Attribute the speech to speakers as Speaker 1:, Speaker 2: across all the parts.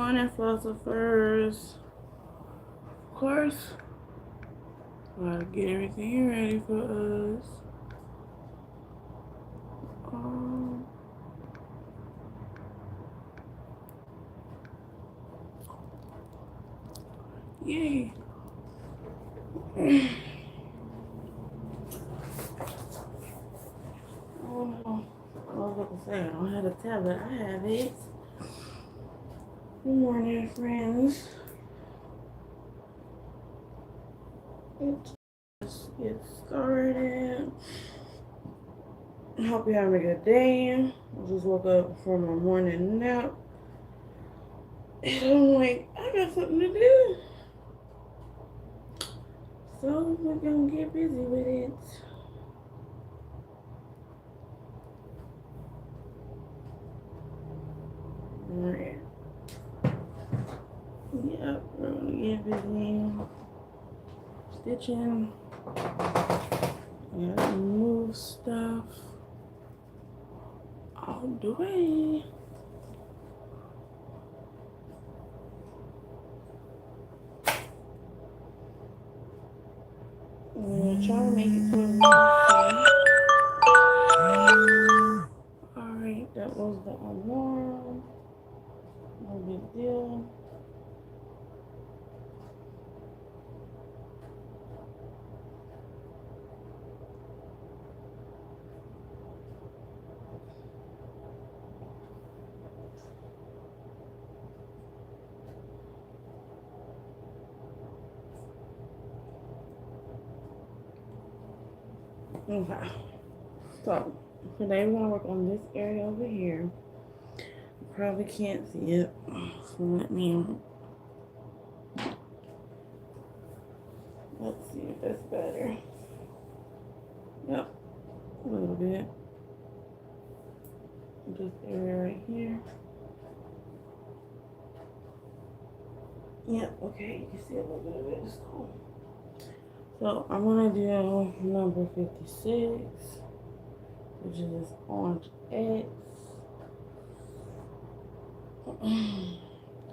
Speaker 1: morning, Flossophers. Of course, gotta get everything ready for us. Yay. Oh, I was about to say, I don't have a tablet. I have it. Good morning, friends. Let's get started. I hope you're having a good day. I just woke up from my morning nap. And I'm like, I got something to do. So we're gonna get busy with it. Alright. Yep, we're gonna get busy. Stitching. Gotta move stuff all the way. I'm gonna try to make it to a Alright, that was the alarm. No big deal. Okay, so today we're gonna work on this area over here. You probably can't see it, so let's see if that's better. Yep, a little bit. This area right here. Yep, okay, you can see a little bit of it. It's cool. So I'm gonna do number 56, which is this orange X.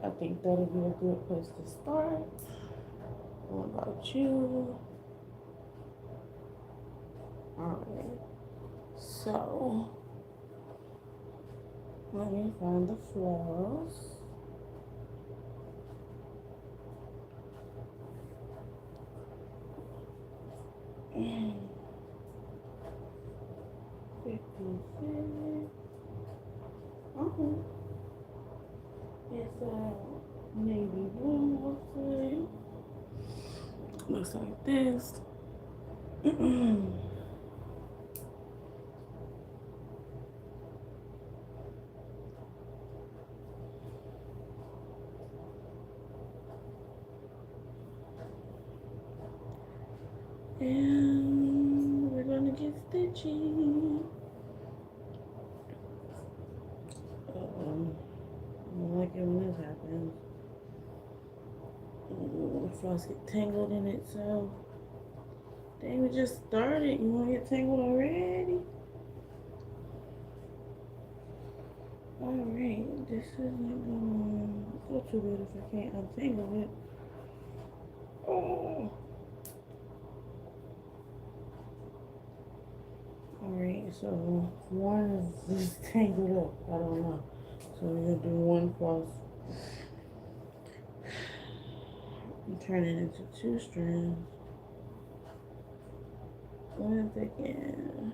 Speaker 1: I think that'll be a good place to start. What about you? Alright, so let me find the florals. It's a navy blue, hopefully. Looks like this. And we're gonna get stitching. I don't like it when this happens. The floss get tangled in it, so dang, we just started. You wanna get tangled already? Alright, this isn't gonna go too good if I can't untangle it. Oh. Alright, so one is just tangled up. I don't know. So we're gonna do one floss. And turn it into 2 strands. Once again,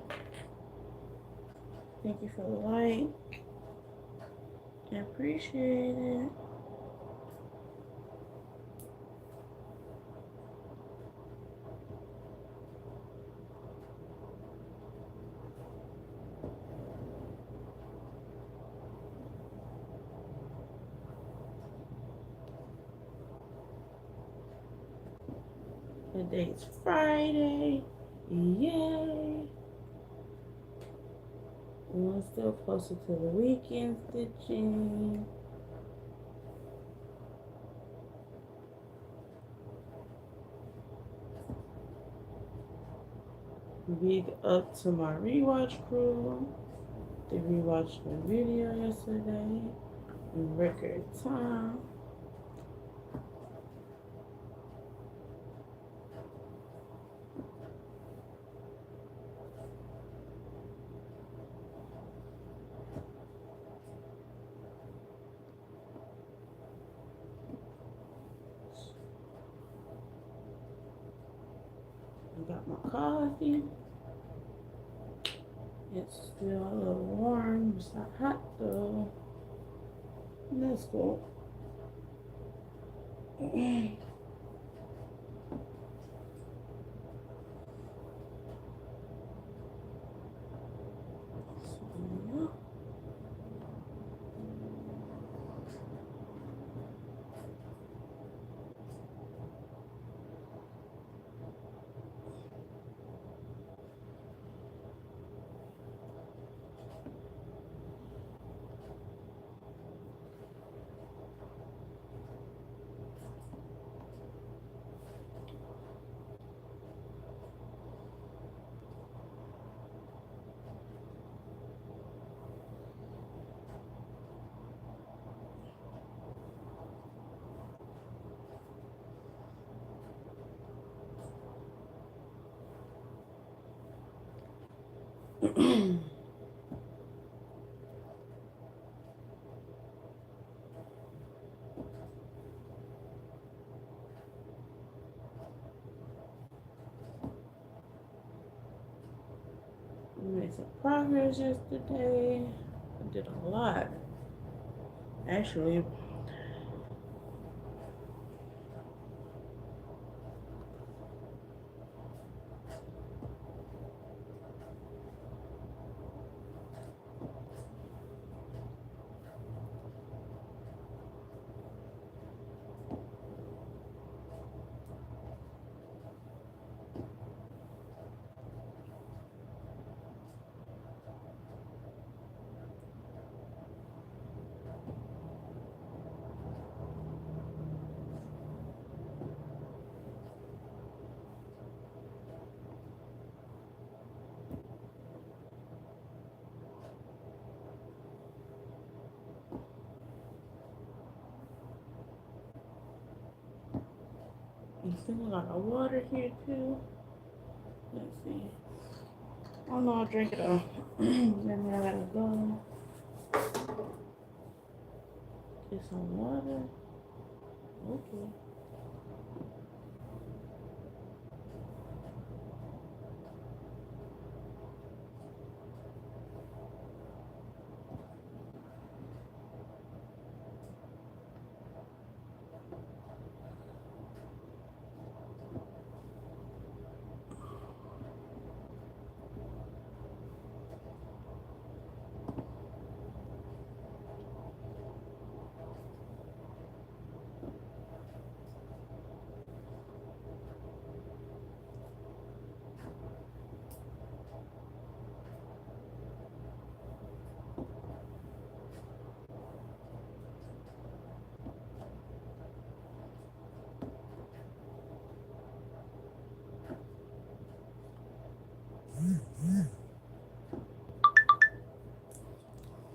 Speaker 1: thank you for the like. I appreciate it. The date's Friday. Yay! We're still closer to the weekend stitching. Big up to my rewatch crew. They rewatched my video yesterday in record time. I got my coffee. It's still a little warm. It's not hot though. And that's cool. We made some progress yesterday. I did a lot. Actually, I'm still a lot of water here too. Let's see. Oh no, I'll drink it all. Then I gotta go get some water. Okay.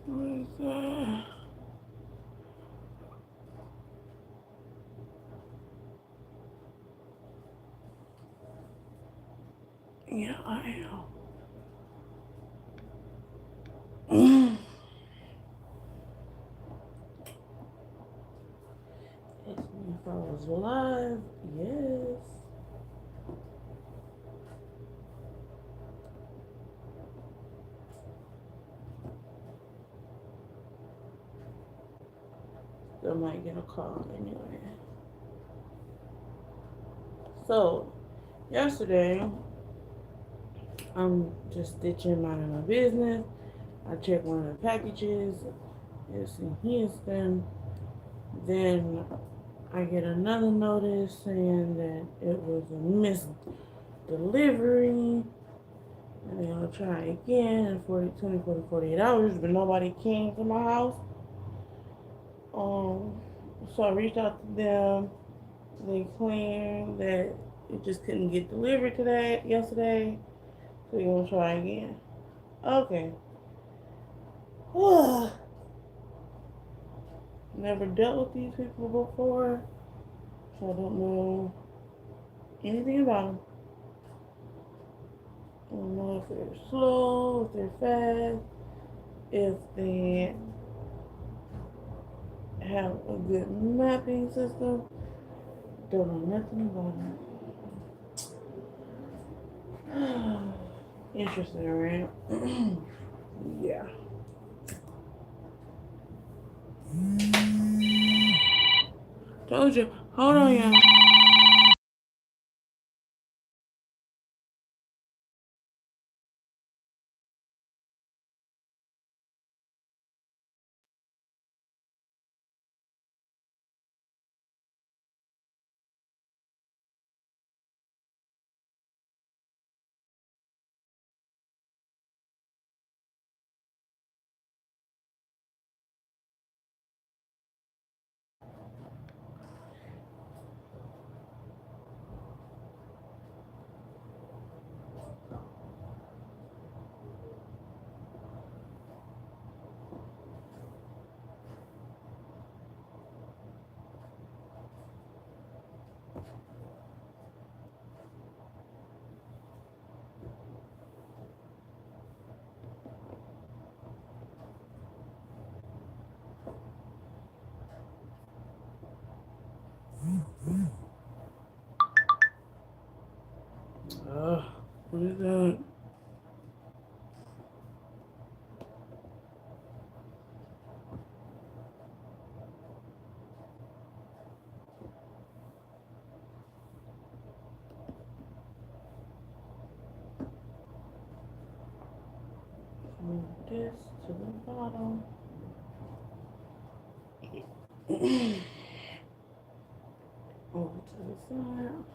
Speaker 1: What is that? Yeah, I am. Ask me if I was live. Yes. I might get a call anyway. So, yesterday, I'm just stitching minding my business. I checked one of the packages. It's in Houston. Then I get another notice saying that it was a missed delivery. And then I'll try again in 48 hours, but nobody came to my house. So I reached out to them. They claimed that it just couldn't get delivered yesterday. So you're gonna try again. Okay. Never dealt with these people before, so I don't know anything about them. I don't know if they're slow, if they're fast, if they have a good mapping system. Don't know nothing about them. Interesting, right? Yeah. Told you. Hold on, y'all. What is that? Move this to the bottom. Over to the side.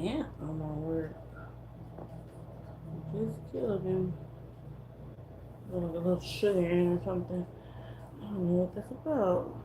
Speaker 1: ant on my work. Just killed him. Like a little sugar ant or something. I don't know what that's about.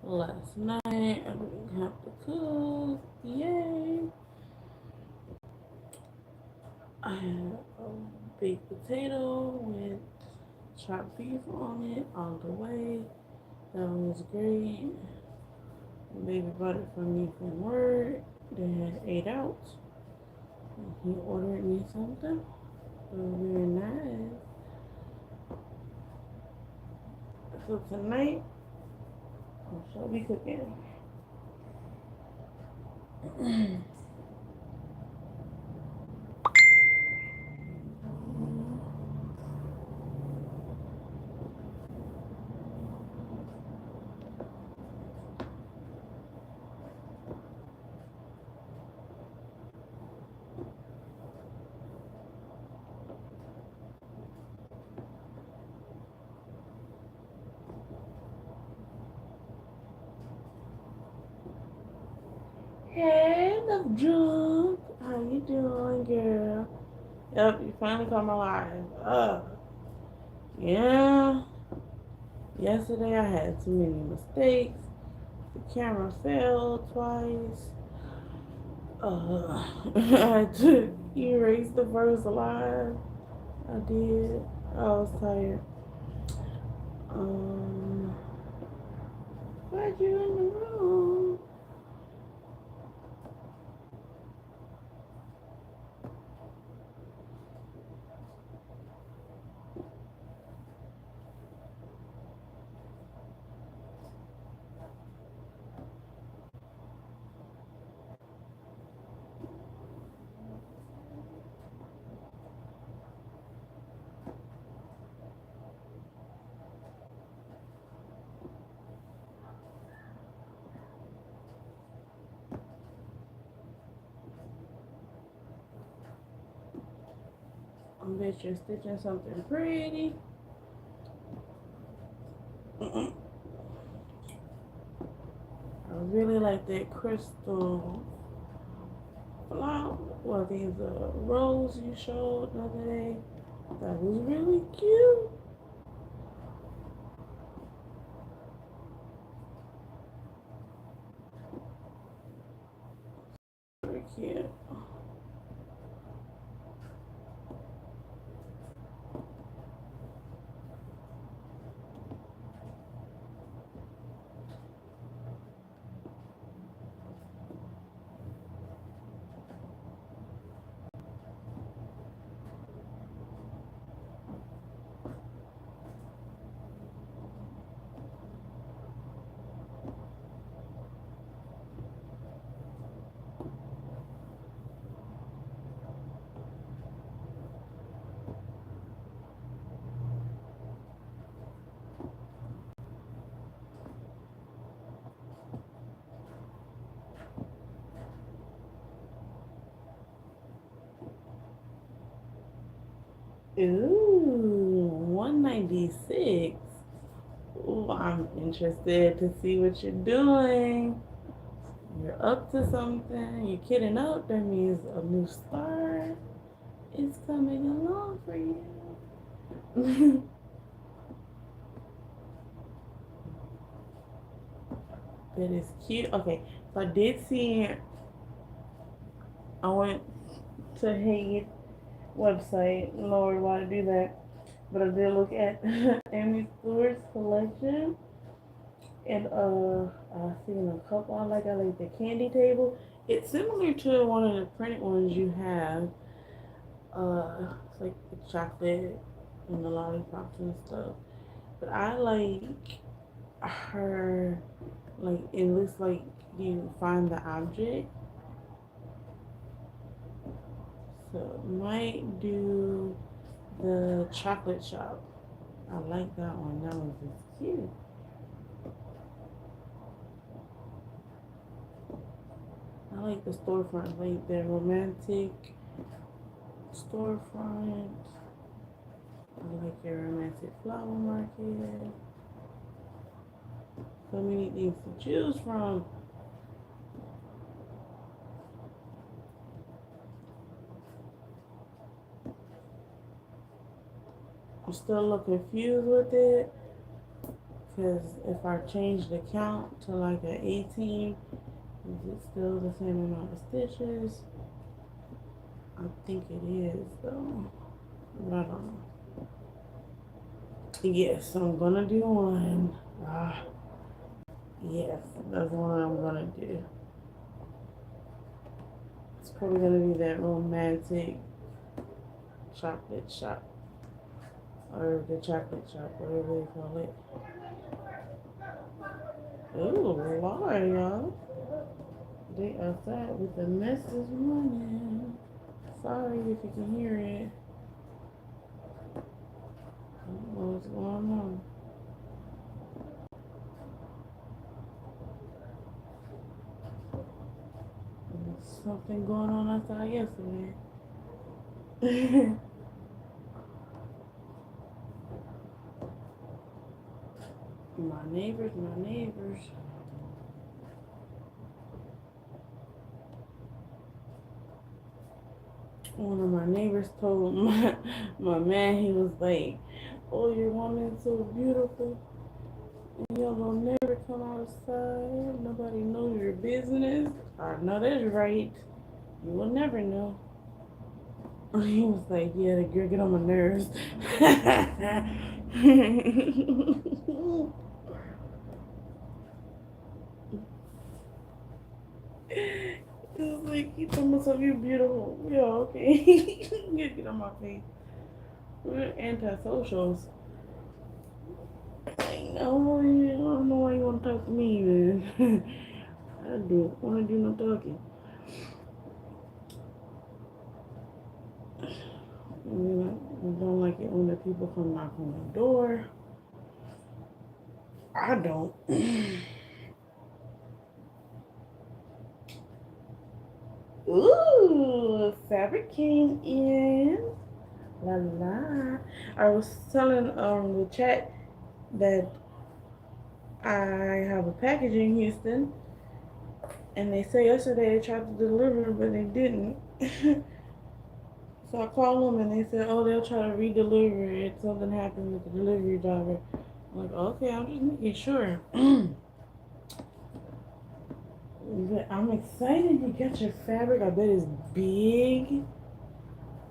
Speaker 1: Last night I didn't have to cook. Yay! I had a baked potato with chopped beef on it all the way. That was great. Baby bought it for me from work. Dad ate out. He ordered me something. So very nice. So tonight I shall be cooking. Hey, love drunk. How you doing, girl? Yep, you finally come alive. Yeah. Yesterday I had too many mistakes. The camera fell twice. I had to erase the first live. I did. I was tired. Um, Glad you in the room. I bet you're stitching something pretty. I really like that crystal flower. Well, these rose you showed the other day. That was really cute. Very cute. Ooh, 196. Ooh, I'm interested to see what you're doing. You're up to something. You're kidding up. That means a new start is coming along for you. That is cute. Okay, so I did see. I went to Haiti website. Lord, why to do that? But I did look at Amy Stewart's collection, and I seen a couple I like the candy table. It's similar to one of the printed ones you have. It's like the chocolate and the lollipops and stuff. But I like her, like it looks like you find the object. So might do the chocolate shop. I like that one. That one is cute. I like the storefront, like the romantic storefront. I like your romantic flower market. So many things to choose from. I'm still a little confused with it because if I change the count to like an 18, is it still the same amount of stitches? I think it is though. But I don't know. Yes, I'm gonna do one. Yes, that's one I'm gonna do. It's probably gonna be that romantic chocolate shop. Or the chocolate shop, whatever they call it. Ooh, Lord, y'all. They outside with the mess this morning. Sorry if you can hear it. I don't know what's going on. There's something going on outside yesterday. My neighbors. One of my neighbors told my man, he was like, "Oh, your woman's so beautiful. And y'all will never come outside. Nobody knows your business." I know that's right. You will never know. He was like, "Yeah, the girl get on my nerves." He was like, "You told myself you beautiful." Yeah, okay. You get on my face. We're antisocials. I know, I don't know why you want to talk to me, man. I don't want to do no talking. I don't like it when the people come knock on the door. I don't. Ooh, fabric came in. La la. I was telling the chat that I have a package in Houston, and they say yesterday they tried to deliver, but they didn't. So I called them and they said, "Oh, they'll try to re-deliver it. Something happened with the delivery driver." I'm like, "Okay, I'm just making sure." But I'm excited you got your fabric. I bet it's big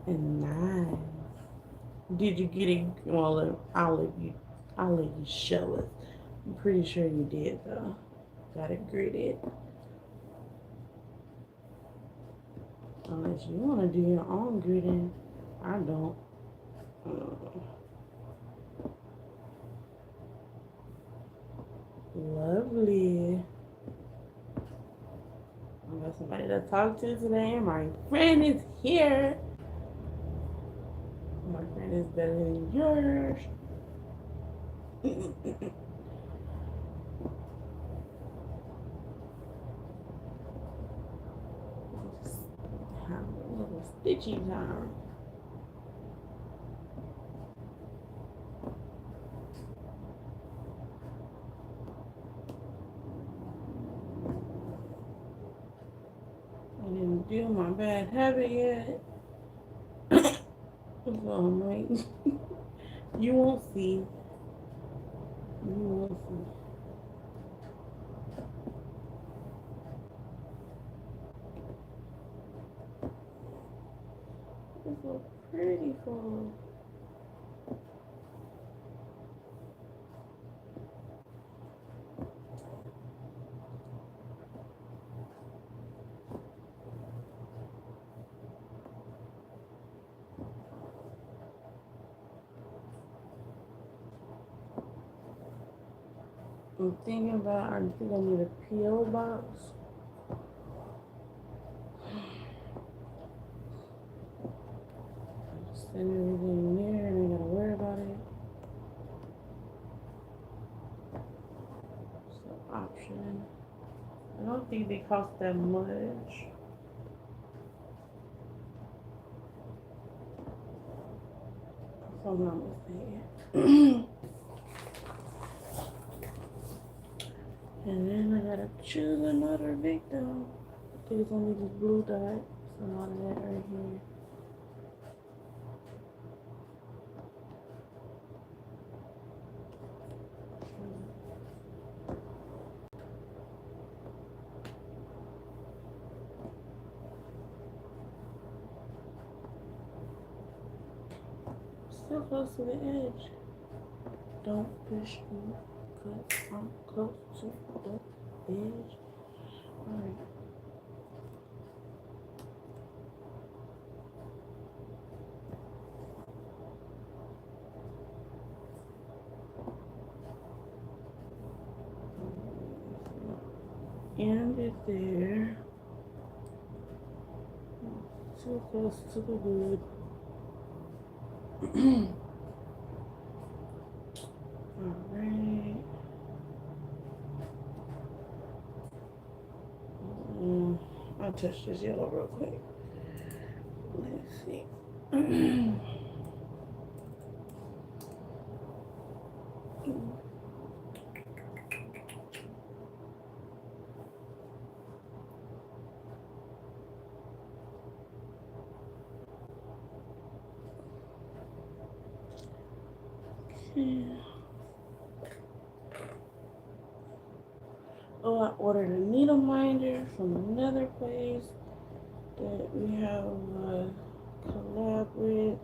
Speaker 1: and nice. Did you get it? Well, I'll let you show us. I'm pretty sure you did though. Got it gridded. Unless you want to do your own gridding. I don't. Lovely. I got somebody to talk to today. My friend is here. My friend is better than yours. Just have a little stitchy time. do my bad habit yet. So I'm like, you won't see. You won't see. It's so pretty for. I'm thinking about, I think I need a P.O. box. Just send everything there and I gotta worry about it. It's an option. I don't think they cost that much. If I'm not mistaken. And then I gotta choose another victim. I think it's only this blue dot. So a lot of that right here. Still close to the edge. Don't push me, cause I'm close to the edge. Alright. And it there. Too close to the wood. Alright. I'll touch this yellow real quick. Let's see. Okay. Oh, I ordered a needle minder from another place that we have a collab with.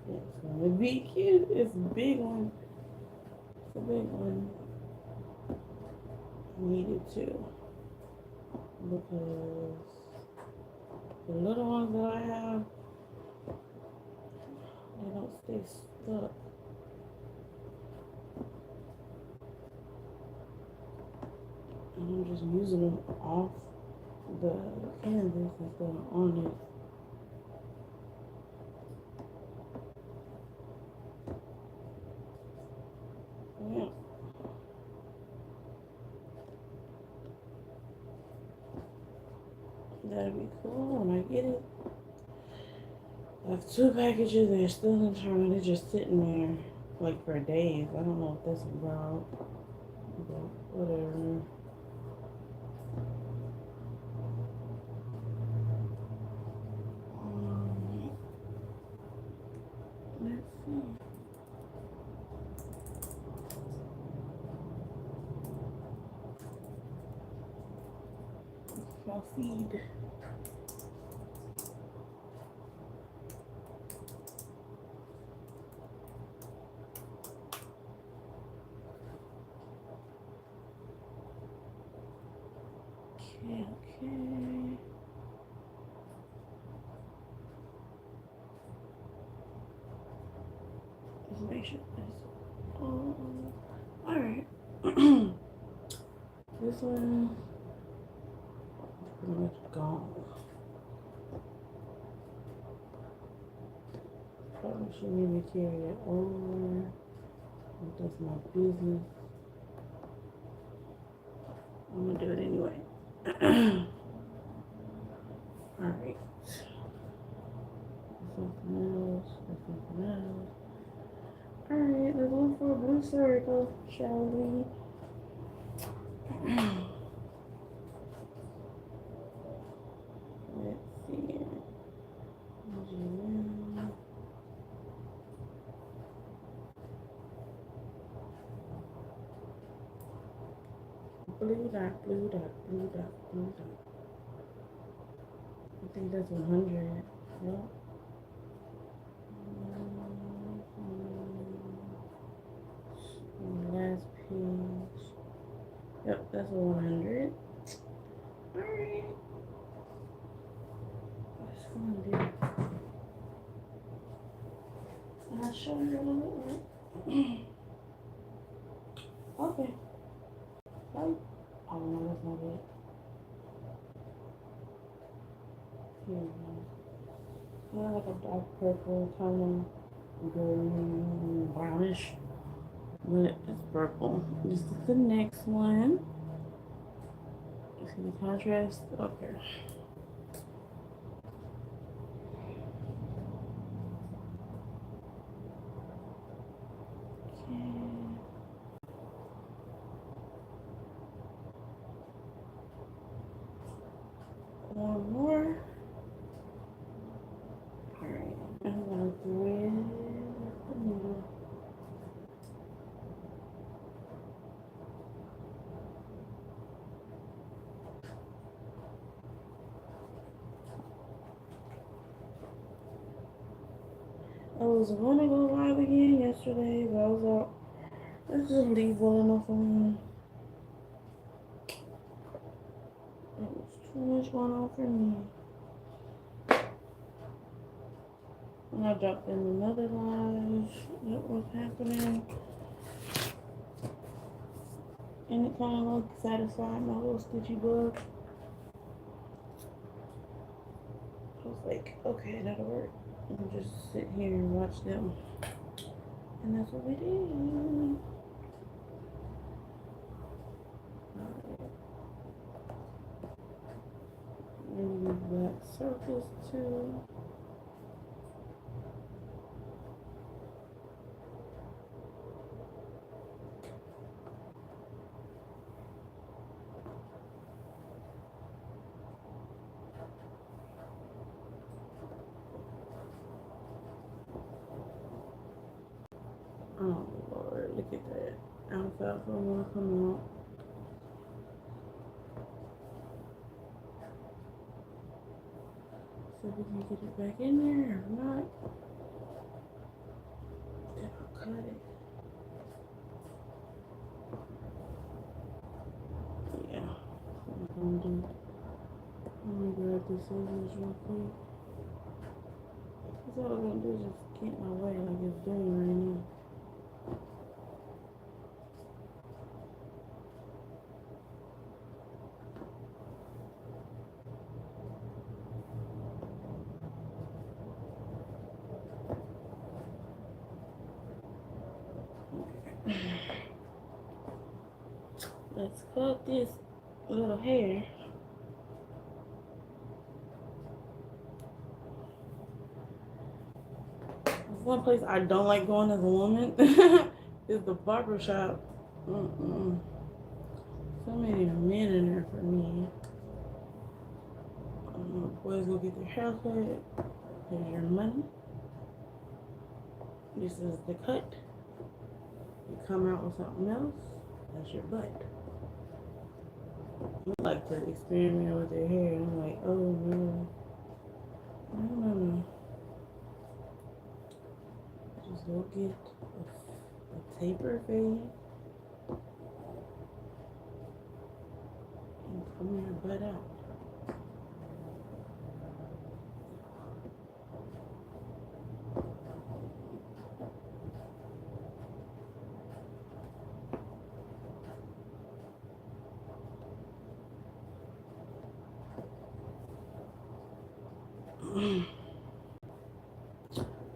Speaker 1: It's gonna be cute. It's a big one. It's a big one. I needed to because the little ones that I have, they don't stay stuck. And I'm just using them off the canvas instead of on it. Yeah. That'd be cool when I get it. I have 2 packages, they're still in turn. They're just sitting there like for days. I don't know what that's about. But whatever. Let's see. My feed. Okay. Let's make sure this. Alright. This one is pretty much gone. Probably shouldn't even carry it over. That's my business. I'm gonna do it anyway. Alright. Something else. Something else. Alright, let's look for a blue circle, shall we? Let's Blue dot, blue dot, blue dot, blue dot. I think that's 100. Yep. Last page. Yep, that's 100. Alright. What's gonna do? I'll show you what it looks like. Okay. Right. Oh no, that's not it. Here we go. Kind of like a dark purple, kind of green, brownish, but it's purple. This is the next one. See the contrast? Okay. One more. Alright, I'm gonna thread the needle. I was gonna go live again yesterday, but I was out. Let's just leave well enough alone. It was too much going on for me. And I dropped in another live that was happening. And it kind of like satisfied my little stitchy bug. I was like, okay, that'll work. And just sit here and watch them. And that's what we did. Maybe black circles too. Oh Lord, look at that. Alfalfa wanna come out. So we can get it back in there or not. Then I'll cut it. Yeah, that's what I'm gonna do. I'm gonna grab the scissors real quick. Cause all I'm gonna do is just get my way like it's doing right now. Let's cut this little hair. One place I don't like going as a woman is the barber shop. So many men in there for me. Boys go get their hair cut. Here's your money. This is the cut. You come out with something else. That's your butt. I like to experiment with their hair. And I'm like, oh no. No. Just go get a taper fade and comb your butt out. I'm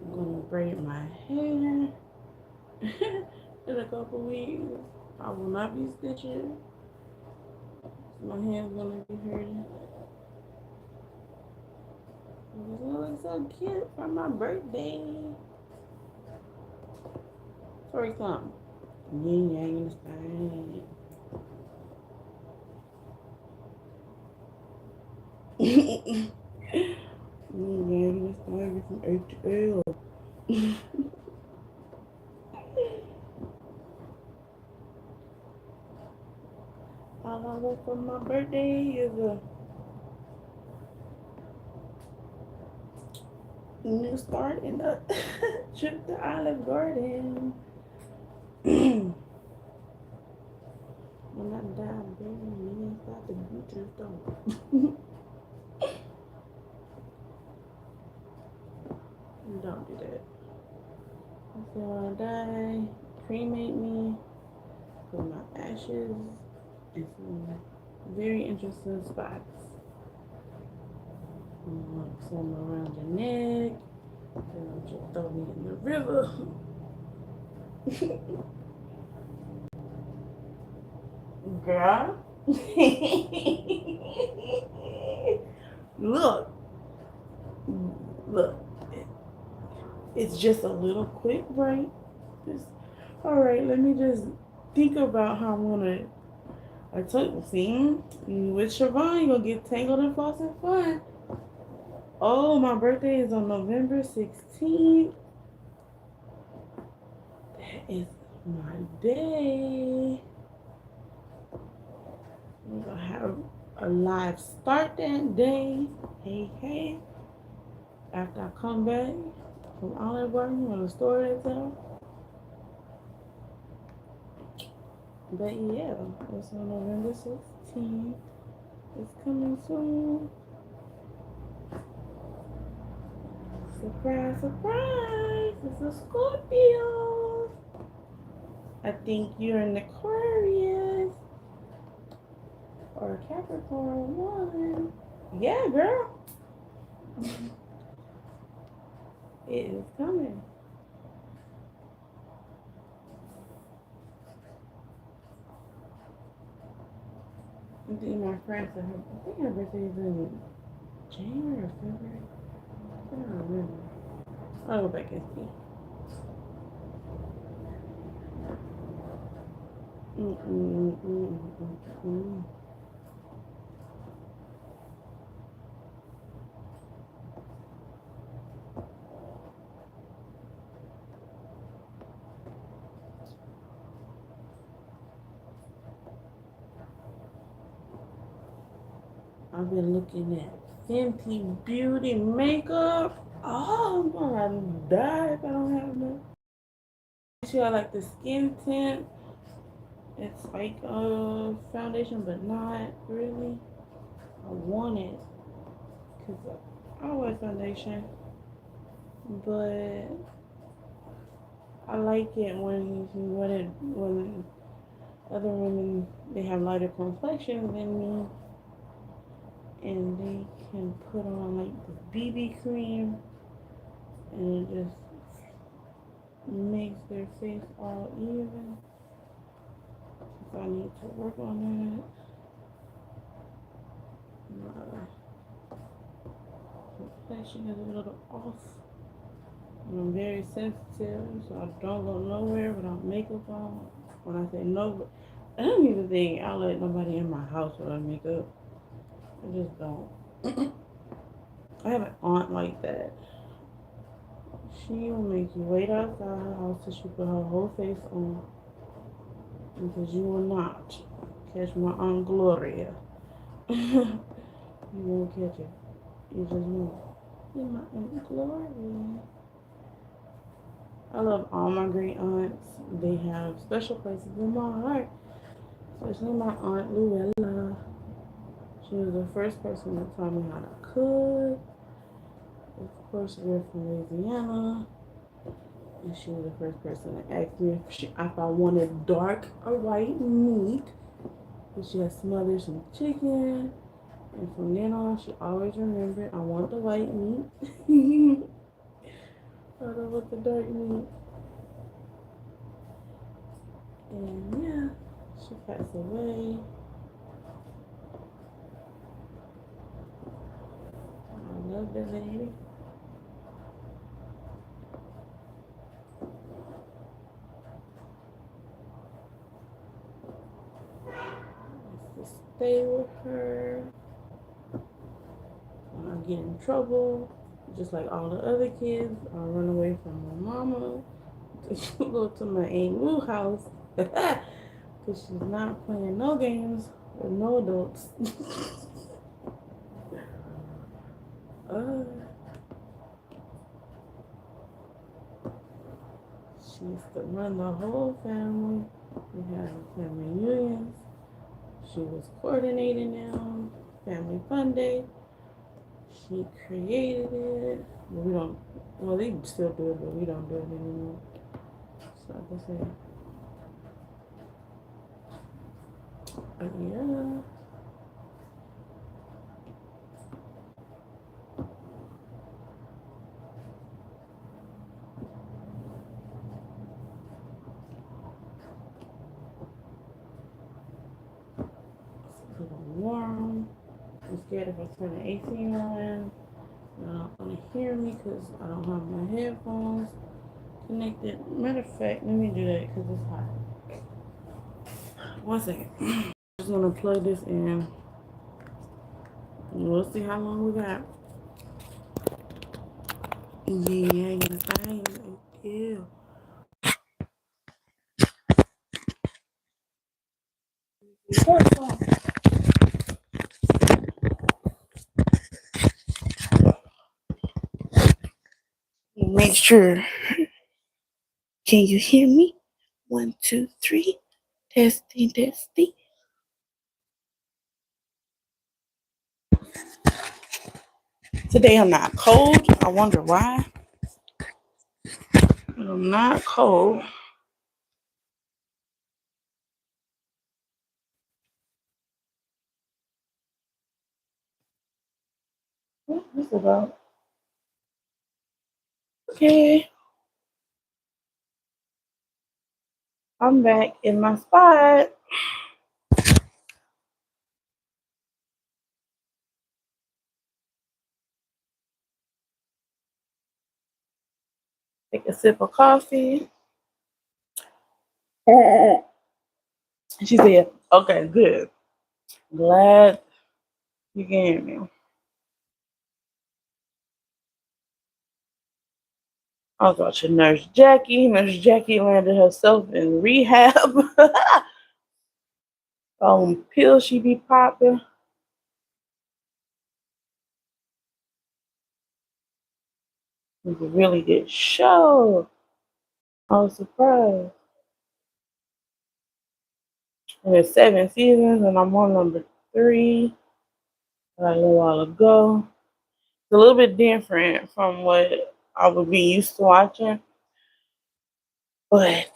Speaker 1: gonna braid my hair in a couple weeks. I will not be stitching. My hand's gonna be hurting. It's gonna look so cute for my birthday. Sorry, come. Yin yang in the sky. Yin yang in the sky. ATL. All I want for my birthday is a new start in a trip to Olive Garden. When I die, bury me inside the butcher's door. Don't do that. So when I die, cremate me, put my ashes in some very interesting spots. Some around your neck, then just throw me in the river. Girl. Look, look. It's just a little quick break. All right, let me just think about how I want to. I took, see, with Siobhan, you're going to get tangled in flossing fun. Oh, my birthday is on November 16th. That is my day. We're going to have a live start that day. Hey, hey. After I come back from Olive Garden, on the store that's out. But yeah, it's on November 16th. It's coming soon. Surprise, surprise! It's a Scorpio. I think you're an Aquarius or a Capricorn one. Yeah, girl. It is coming. I think my friend said I think her birthday is in January or February. I don't remember. I'll go back and see. I've been looking at Fenty Beauty makeup. Oh, I'm gonna die if I don't have enough. Actually, I like the skin tint. It's like a foundation, but not really. I want it because I wear foundation, but I like it when other women they have lighter complexion than me, and they can put on like the BB cream, and it just makes their face all even. So I need to work on that. My complexion is a little off. And I'm very sensitive, so I don't go nowhere without makeup on. When I say no, I don't even think I'll let nobody in my house without makeup. I just don't. I have an aunt like that. She will make you wait outside her house till she put her whole face on. Because you will not catch my Aunt Gloria. You won't catch it. You just won't. You're my Aunt Gloria. I love all my great aunts. They have special places in my heart. Especially my Aunt Luella. She was the first person that taught me how to cook. Of course, we're from Louisiana. And she was the first person that asked me if I wanted dark or white meat. And she had smothered some chicken. And from then on, she always remembered I want the white meat. I don't want the dark meat. And yeah, she passed away. I love that lady. I used to stay with her when I get in trouble. Just like all the other kids, I run away from my mama to go to my Aunt Lou house because she's not playing no games with no adults. uh, she used to run the whole family. We had family reunions. She was coordinating them. Family fun day. She created it. But we don't. Well, they still do it, but we don't do it anymore. So like I said, yeah. Put it warm. I'm scared if I turn the AC on, you're not gonna hear me because I don't have my headphones connected. Matter of fact, let me do that because it's hot. 1 second. I'm just gonna plug this in. We'll see how long we got. Yeah, yeah. Make sure. Can you hear me? 1, 2, 3. Testing, testing. Today I'm not cold. I wonder why. I'm not cold. What is this about? Okay, I'm back in my spot. Take a sip of coffee. She said, okay, good. Glad you can hear me. I was watching Nurse Jackie. Nurse Jackie landed herself in rehab. Pills she be popping. It was a really good show. I was surprised. And there's 7 seasons, and I'm on number 3. Like a little while ago. It's a little bit different from what I would be used to watching, but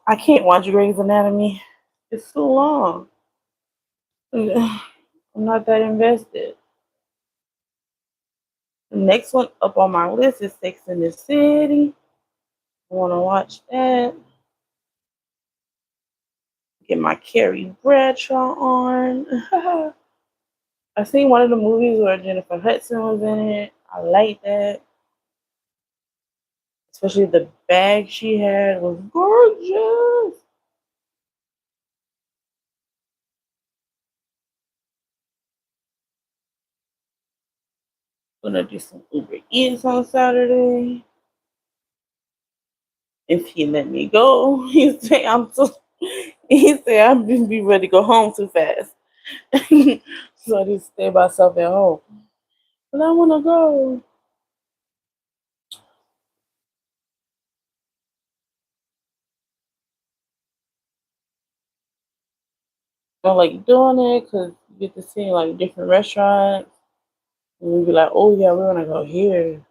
Speaker 1: I can't watch Grey's Anatomy. It's too long. I'm not that invested. The next one up on my list is Sex in the City. I want to watch that. Get my Carrie Bradshaw on. I seen one of the movies where Jennifer Hudson was in it. I like that. Especially the bag she had was gorgeous. Gonna do some Uber Eats on Saturday. If he let me go, he say I'm too. He say I'm just be ready to go home too fast. So I just stay myself at home. But I wanna go. I like doing it because you get to see like different restaurants. And we be like, oh yeah, we wanna go here.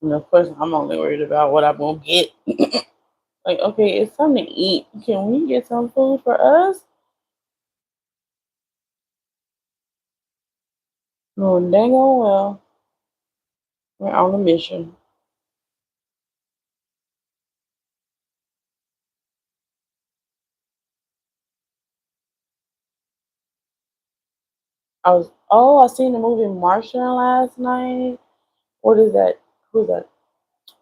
Speaker 1: And of course, I'm only worried about what I'm gonna get. Like, okay, it's something to eat. Can we get some food for us? No, dang on well, we're on a mission. I seen the movie Martian last night. What is that? Who's that?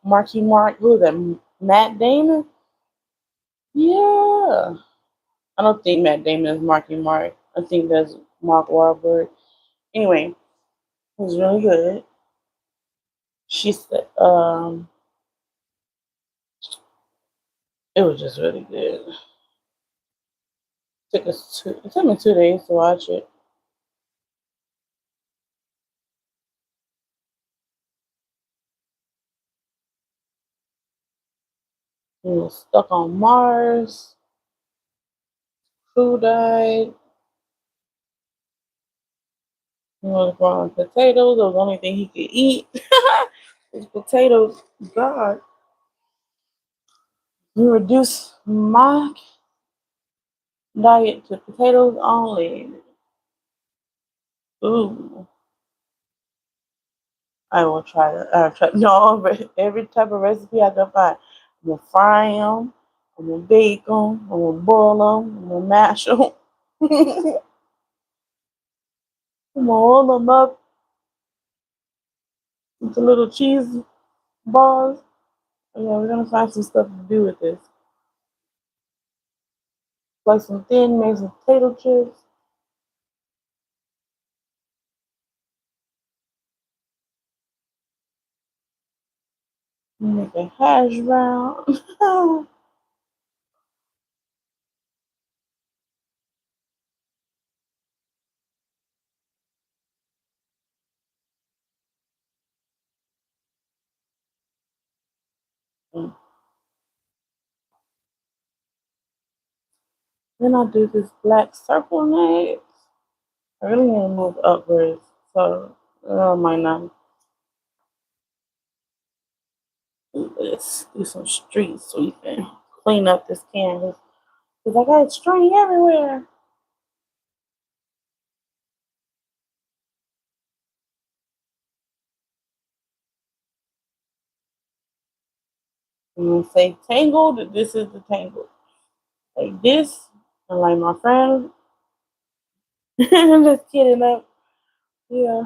Speaker 1: Marky Mark. Who's that? Matt Damon. Yeah. I don't think Matt Damon is Marky Mark. I think that's Mark Wahlberg. Anyway, it was really good. She said, it was just really good. It took me 2 days to watch it. He was stuck on Mars. Who died? He was growing potatoes. That was the only thing he could eat. Was potatoes. God. You reduce my diet to potatoes only. Ooh. I will try that. No, but every type of recipe I can find. I'm gonna fry them. I'm gonna bake them. I'm gonna boil them. I'm gonna mash them. I'm gonna roll them up into little cheese balls. Yeah, we're gonna find some stuff to do with this. Like some thin, make some potato chips. Make a hash brown. Then I do this black circle next. I really need to move upwards, so I might not. Let's do some street sweeping. Clean up this canvas. Because I got string everywhere. I'm going to say tangled. This is the tangled. Like this. And like my friend. I'm just kidding up. Yeah.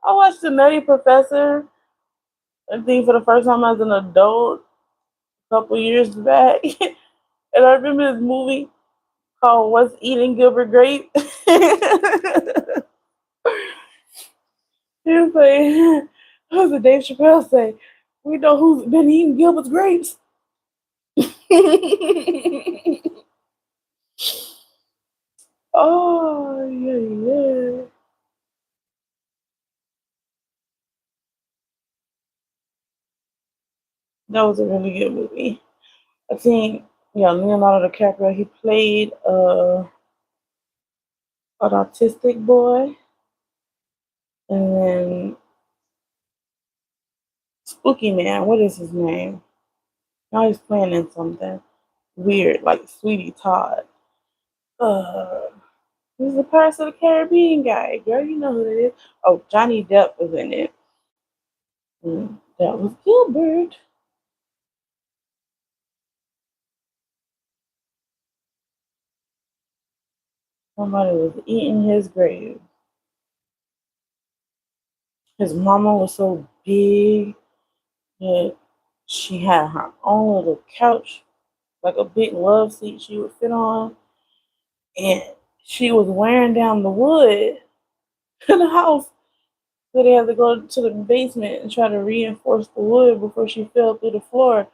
Speaker 1: I watched The Nutty Professor, I think, for the first time as an adult a couple years back. And I remember this movie called What's Eating Gilbert Grape. He was like, what was it Dave Chappelle say? We know who's been eating Gilbert's grapes. Oh, yeah, yeah. That was a really good movie. I think, yeah, Leonardo DiCaprio, he played an autistic boy. And then Spooky Man, what is his name? Now he's playing in something weird, like Sweetie Todd. Uh, he's the Pirates of the Caribbean guy. Girl, you know who it is. Oh, Johnny Depp was in it. That was Gilbert. Somebody was eating his grave. His mama was so big that she had her own little couch, like a big love seat she would fit on. And she was wearing down the wood in the house. So they had to go to the basement and try to reinforce the wood before she fell through the floor.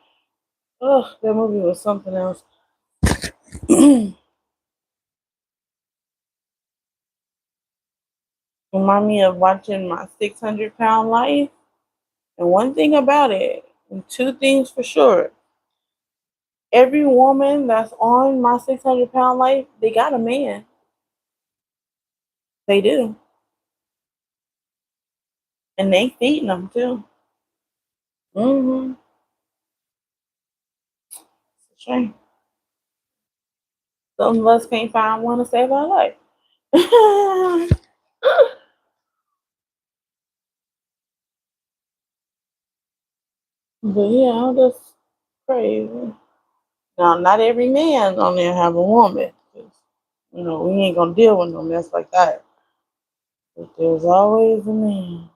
Speaker 1: Ugh, that movie was something else. Remind me of watching My 600-Pound Life. And one thing about it, and two things for sure. Every woman that's on My 600-Pound Life, they got a man. They do. And they feeding them too. Mm-hmm. It's a shame. Some of us can't find one to save our life. But yeah, that's crazy. Now, not every man on there have a woman. 'Cause, we ain't gonna deal with no mess like that. But there's always a man.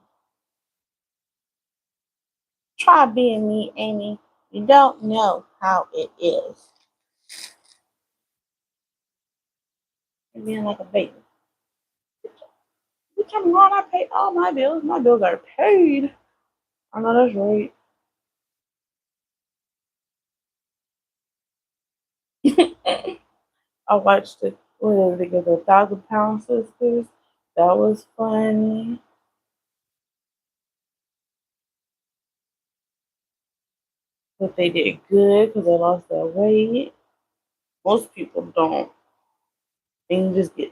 Speaker 1: Try being me, Amy. You don't know how it is. You're being like a baby. You tell me why I pay all my bills. My bills are paid. I know that's right. I watched it. What is it? The 1,000 Pound Sisters. That was funny. But they did good because they lost their weight. Most people don't. And you just get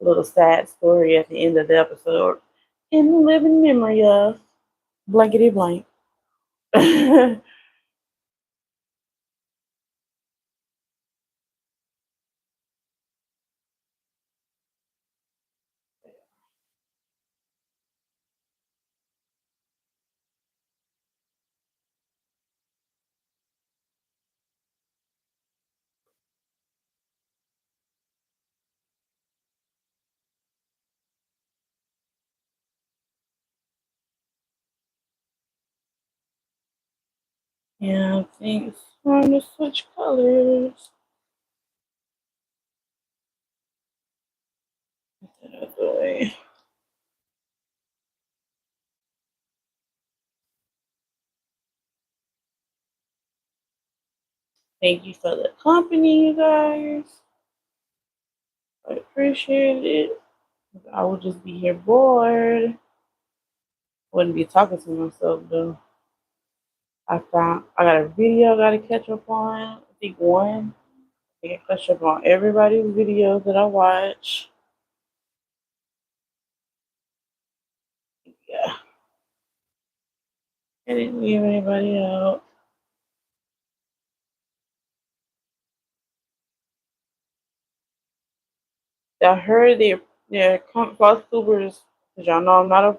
Speaker 1: a little sad story at the end of the episode. In living memory of blankety blank. Yeah, I think it's time to switch colors. Get that out of the way. Thank you for the company, you guys. I appreciate it. I would just be here bored. Wouldn't be talking to myself though. I got a video I gotta catch up on. I think one. I can catch up on everybody's videos that I watch. Yeah. I didn't leave anybody out. I heard they're Flossophers, because y'all know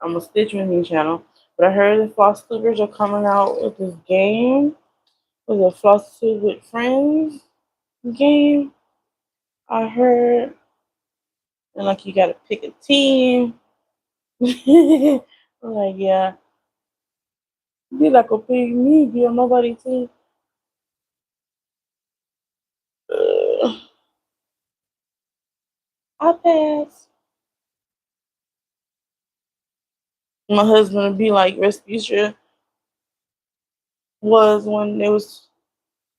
Speaker 1: I'm a Stitch with Me channel, but I heard the Flossophers are coming out with this game, with a Flossophers with Friends game. I heard, and like you gotta pick a team. I'm like, yeah, be like a pig me, be on nobody team. Uh, I pass. My husband would be like Respucia was when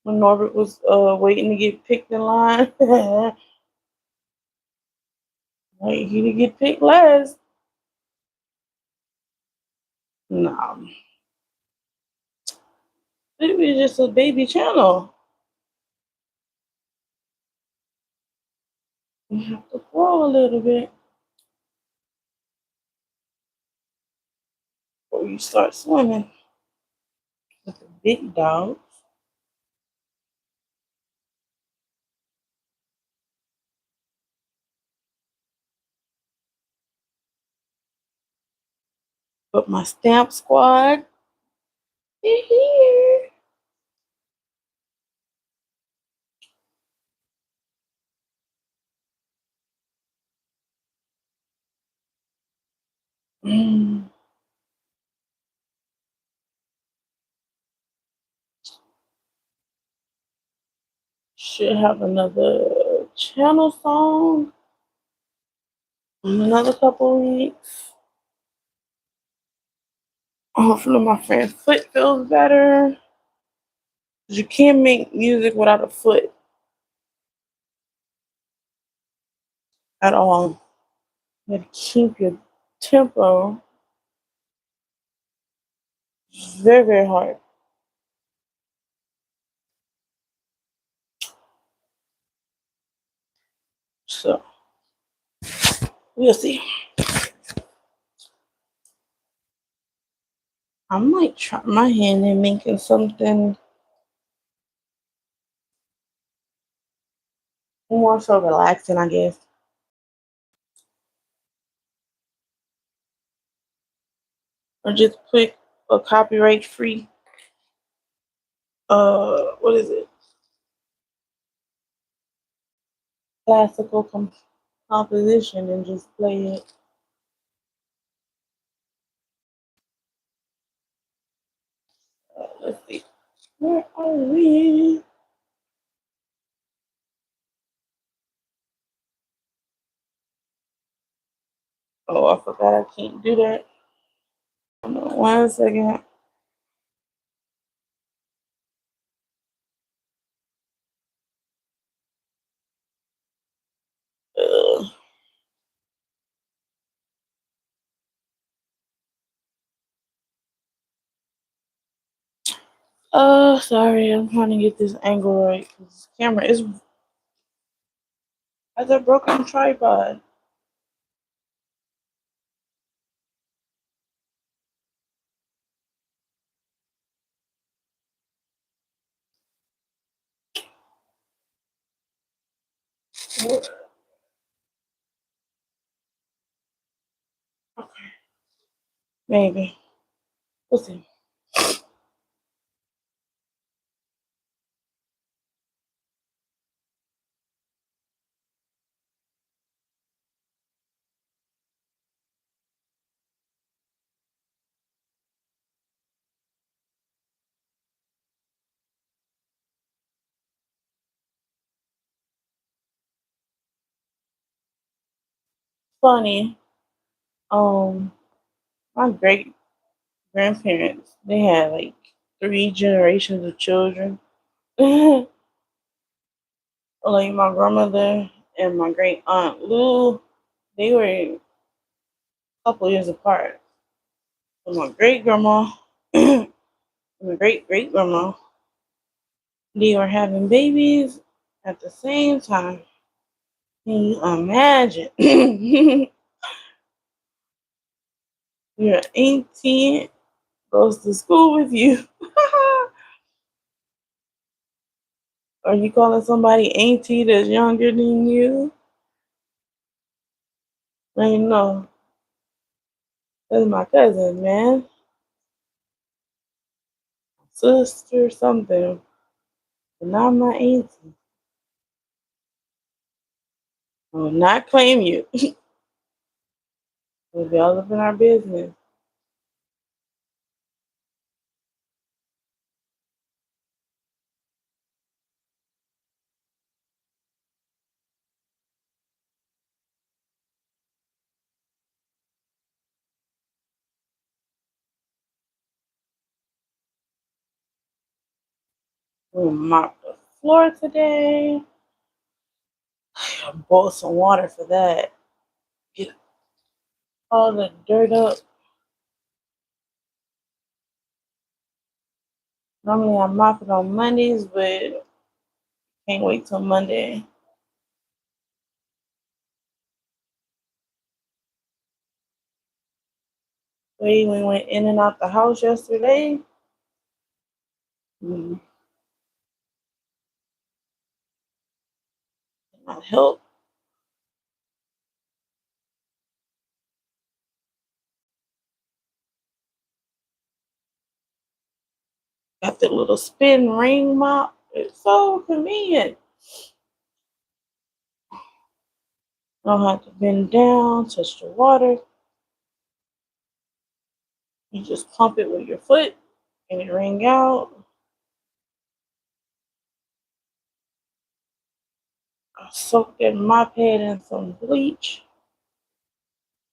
Speaker 1: Norbert was waiting to get picked in line. Like he didn't get picked last. No, it was just a baby channel. You have to grow a little bit before you start swimming with the big dogs. But my stamp squad, they're here. Mm. Should have another channel song in another couple weeks. Hopefully my friend's foot feels better. You can't make music without a foot at all. You gotta keep your tempo. It's very, very hard. So we'll see. I might try my hand in making something more so relaxing, I guess. Or just put a copyright free what is it? Classical composition and just play it. Let's see. Where are we? Oh, I forgot I can't do that. Hold on 1 second. Uh, sorry, I'm trying to get this angle right. This camera is has a broken tripod. Okay, maybe. Let's see. Funny. Um, my great grandparents, they had like 3 generations of children. Like my grandmother and my great aunt Lou, they were a couple years apart. So my great grandma and my great great grandma, they were having babies at the same time. Can you imagine? Your auntie goes to school with you. Are you calling somebody auntie that's younger than you? I know. That's my cousin, man. Sister something. But not my auntie. I will not claim you. We'll be all up in our business. We'll mop the floor today. Boil some water for that. Get all the dirt up. Normally I mop it on Mondays, but can't wait till Monday. We went in and out the house yesterday. Mm, not help. Got the little spin ring mop. It's so convenient. Don't have to bend down, touch the water. You just pump it with your foot and it ring out. I soak that mop head in some bleach.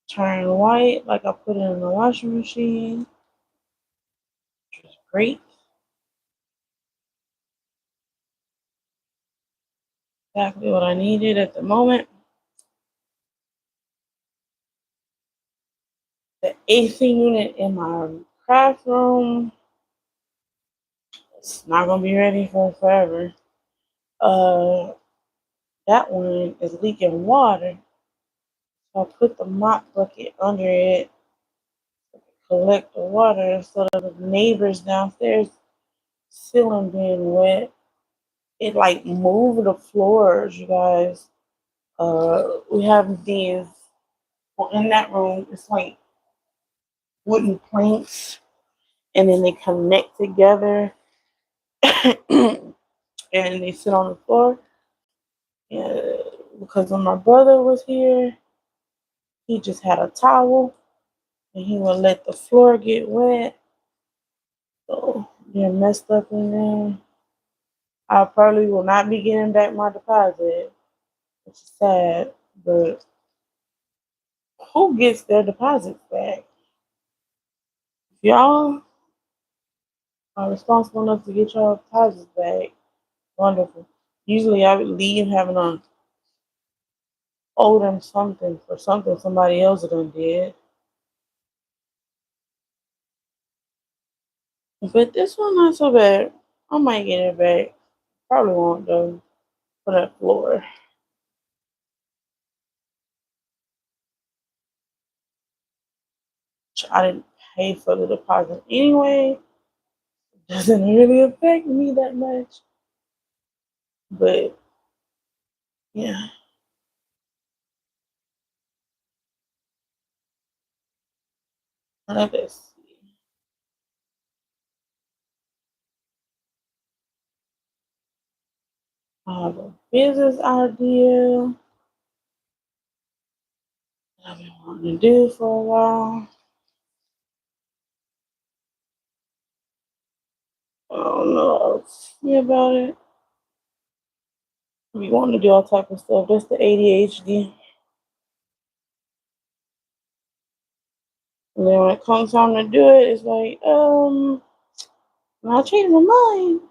Speaker 1: Turn white like I put it in the washing machine. Which is great. Exactly what I needed at the moment. The AC unit in my craft room, it's not gonna be ready for forever. Uh, that one is leaking water. So I put the mop bucket under it to collect the water so that the neighbors downstairs ceiling being wet. It like moved the floors, you guys. We have these well, in that room. It's like wooden planks, and then they connect together, and they sit on the floor. And because when my brother was here, he just had a towel and he would let the floor get wet. So they're messed up in there. I probably will not be getting back my deposit, which is sad. But who gets their deposits back? If y'all are responsible enough to get your deposits back, wonderful. Usually I would leave having to owe them something for something somebody else done did. But this one not so bad. I might get it back. Probably won't though. For that floor. I didn't pay for the deposit anyway. It doesn't really affect me that much. But yeah. Let us see. I have a business idea that I've been wanting to do for a while. I don't know. See about it. We want to do all type of stuff. That's the ADHD. And then when it comes time to do it, it's like, I changed my mind.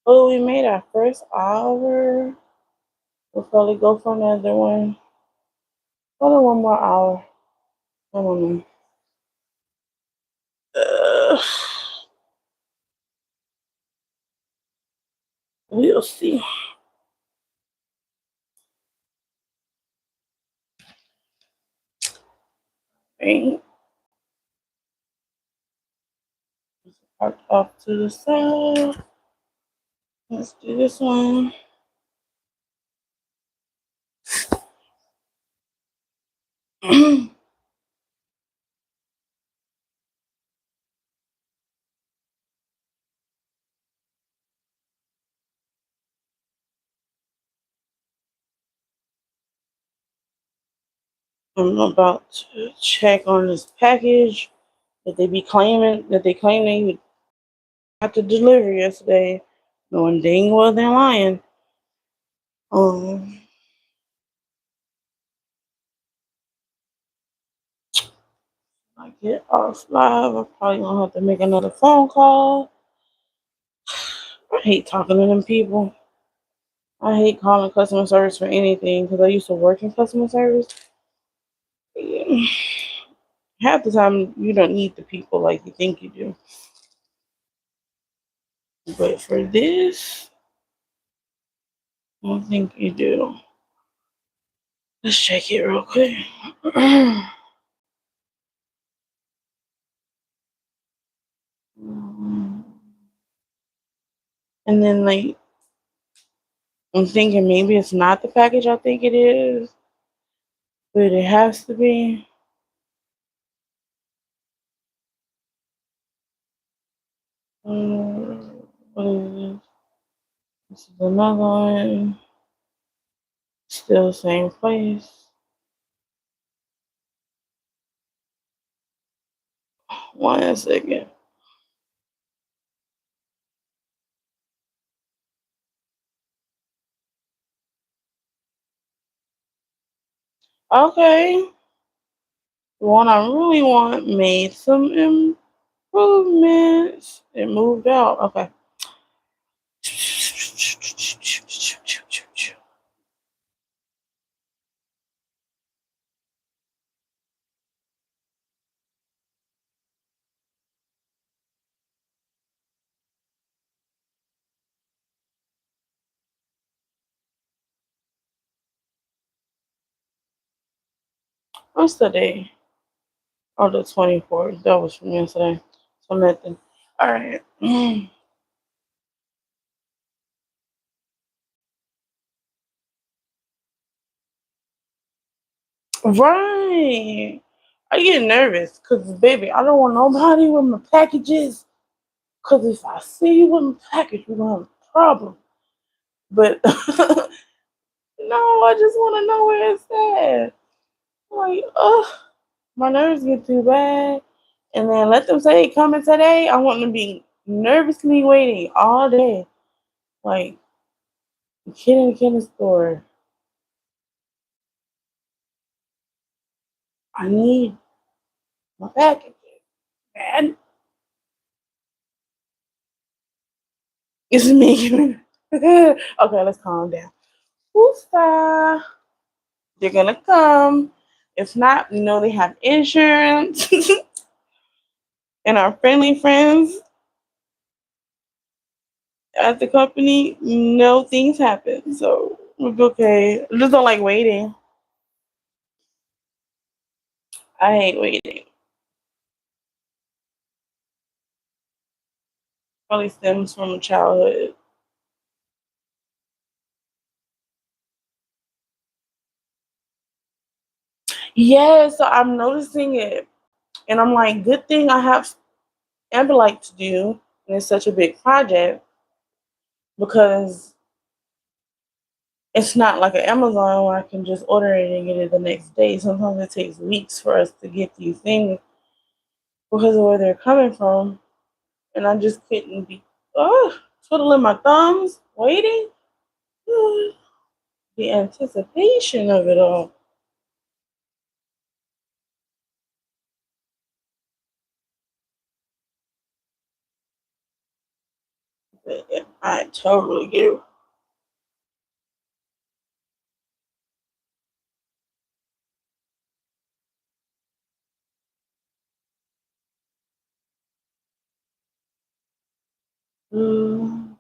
Speaker 1: Oh, we made our first hour. We'll probably go for another one. Probably one more hour. I don't know. Uh, we'll see. Right. Park off to the side. Let's do this one. I'm about to check on this package that they claim they got to deliver yesterday. Knowing dang well they're lying. Um, I get off live. I'm probably gonna have to make another phone call. I hate talking to them people. I hate calling customer service for anything because I used to work in customer service. Yeah. Half the time, you don't need the people like you think you do. But for this, I don't think you do. Let's check it real quick. And then, like, I'm thinking maybe it's not the package I think it is, but it has to be. What is this? This is another one. Still same place. One second. Okay. The one I really want made some improvements. It moved out. Okay. What's the day? Oh, the 24th. That was from yesterday. So nothing. All right. Right. I get nervous because, baby, I don't want nobody with my packages. Because if I see you with my package, we're going to have a problem. But no, I just want to know where it's at. Like, oh, my nerves get too bad. And then let them say coming today. I want to be nervously waiting all day. Like, kid in the candy store. I need my package. Man, it's me. Okay, let's calm down. Woosah. They're gonna come. If not, we know they have insurance. And our friendly friends at the company know things happen. So we'll be okay. I just don't like waiting. I hate waiting. Probably stems from childhood. Yeah, so I'm noticing it. And I'm like, good thing I have Ambilight to do. And it's such a big project because it's not like an Amazon where I can just order it and get it the next day. Sometimes it takes weeks for us to get these things because of where they're coming from. And I just couldn't be twiddling my thumbs, waiting. The anticipation of it all. But yeah, I totally get it. Mm,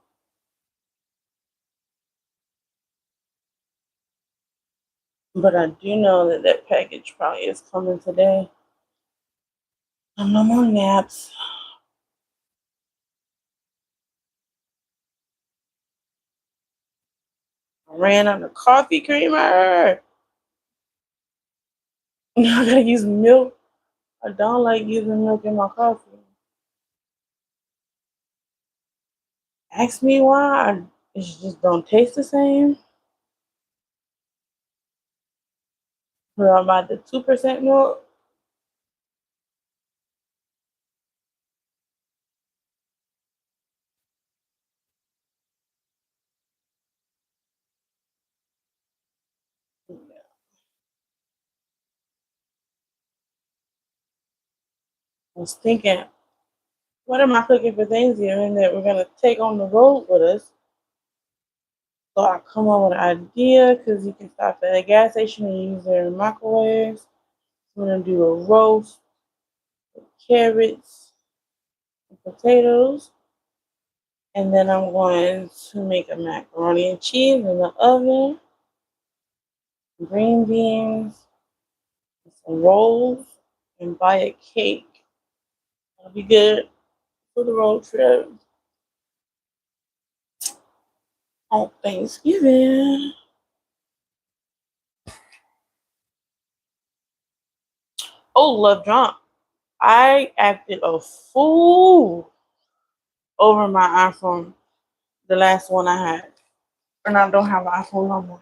Speaker 1: but I do know that that package probably is coming today. No more naps. I ran out of coffee creamer. Now I gotta use milk. I don't like using milk in my coffee. Ask me why. It just don't taste the same. But I'm about the 2% milk. I was thinking, what am I cooking for Thanksgiving that we're gonna take on the road with us? So I come up with an idea because you can stop at a gas station and use their microwaves. I'm gonna do a roast with carrots and potatoes, and then I'm going to make a macaroni and cheese in the oven, green beans, some rolls, and buy a cake. That'll be good for the road trip on Thanksgiving. Oh, love drunk. I acted a fool over my iPhone, the last one I had, and I don't have an iPhone no more.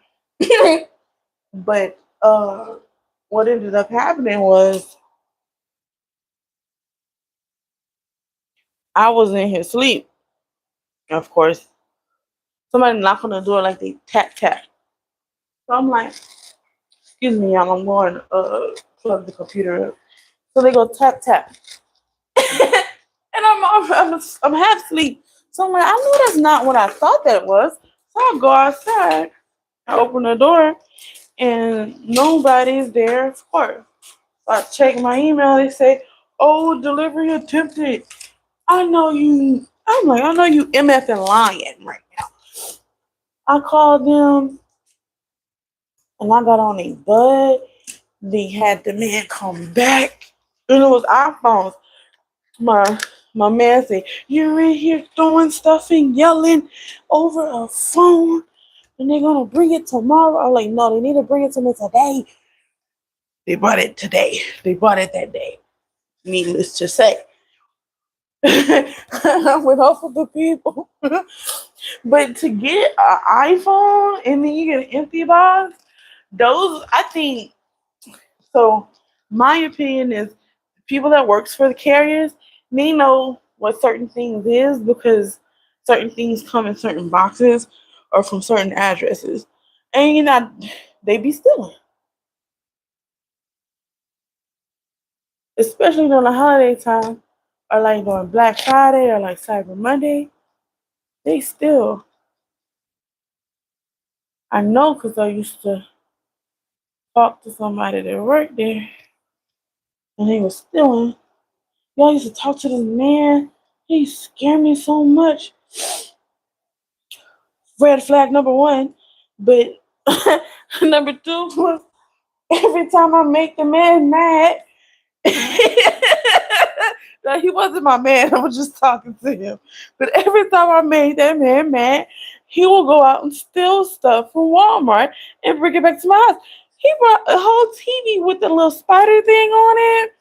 Speaker 1: But what ended up happening was I was in his sleep. Of course, somebody knocked on the door like they tap tap. So I'm like, excuse me, y'all, I'm going to plug the computer up. So they go tap tap, and I'm half asleep. So I'm like, I know that's not what I thought that was. So I go outside. I open the door, and nobody's there. Of course, so I check my email. They say, "Oh, delivery attempted." I know you. I'm like, I know you MF and lying right now. I called them and I got on a bud. They had the man come back. And it was iPhones. My My man said, "You're in here throwing stuff and yelling over a phone, and they're gonna bring it tomorrow." I'm like, "No, they need to bring it to me today." They bought it today. They bought it that day. Needless to say, I went off of the people. But to get an iPhone and then you get an empty box, those I think so. My opinion is people that works for the carriers, they know what certain things is because certain things come in certain boxes or from certain addresses, and you know they be stealing, especially during the holiday time or like during Black Friday or like Cyber Monday. They steal. I know because I used to talk to somebody that worked there, and he was stealing. Y'all used to talk to this man. He scared me so much. Red flag number one. But number two was every time I make the man mad, no, he wasn't my man. I was just talking to him. But every time I made that man mad, he will go out and steal stuff from Walmart and bring it back to my house. He brought a whole TV with the little spider thing on it,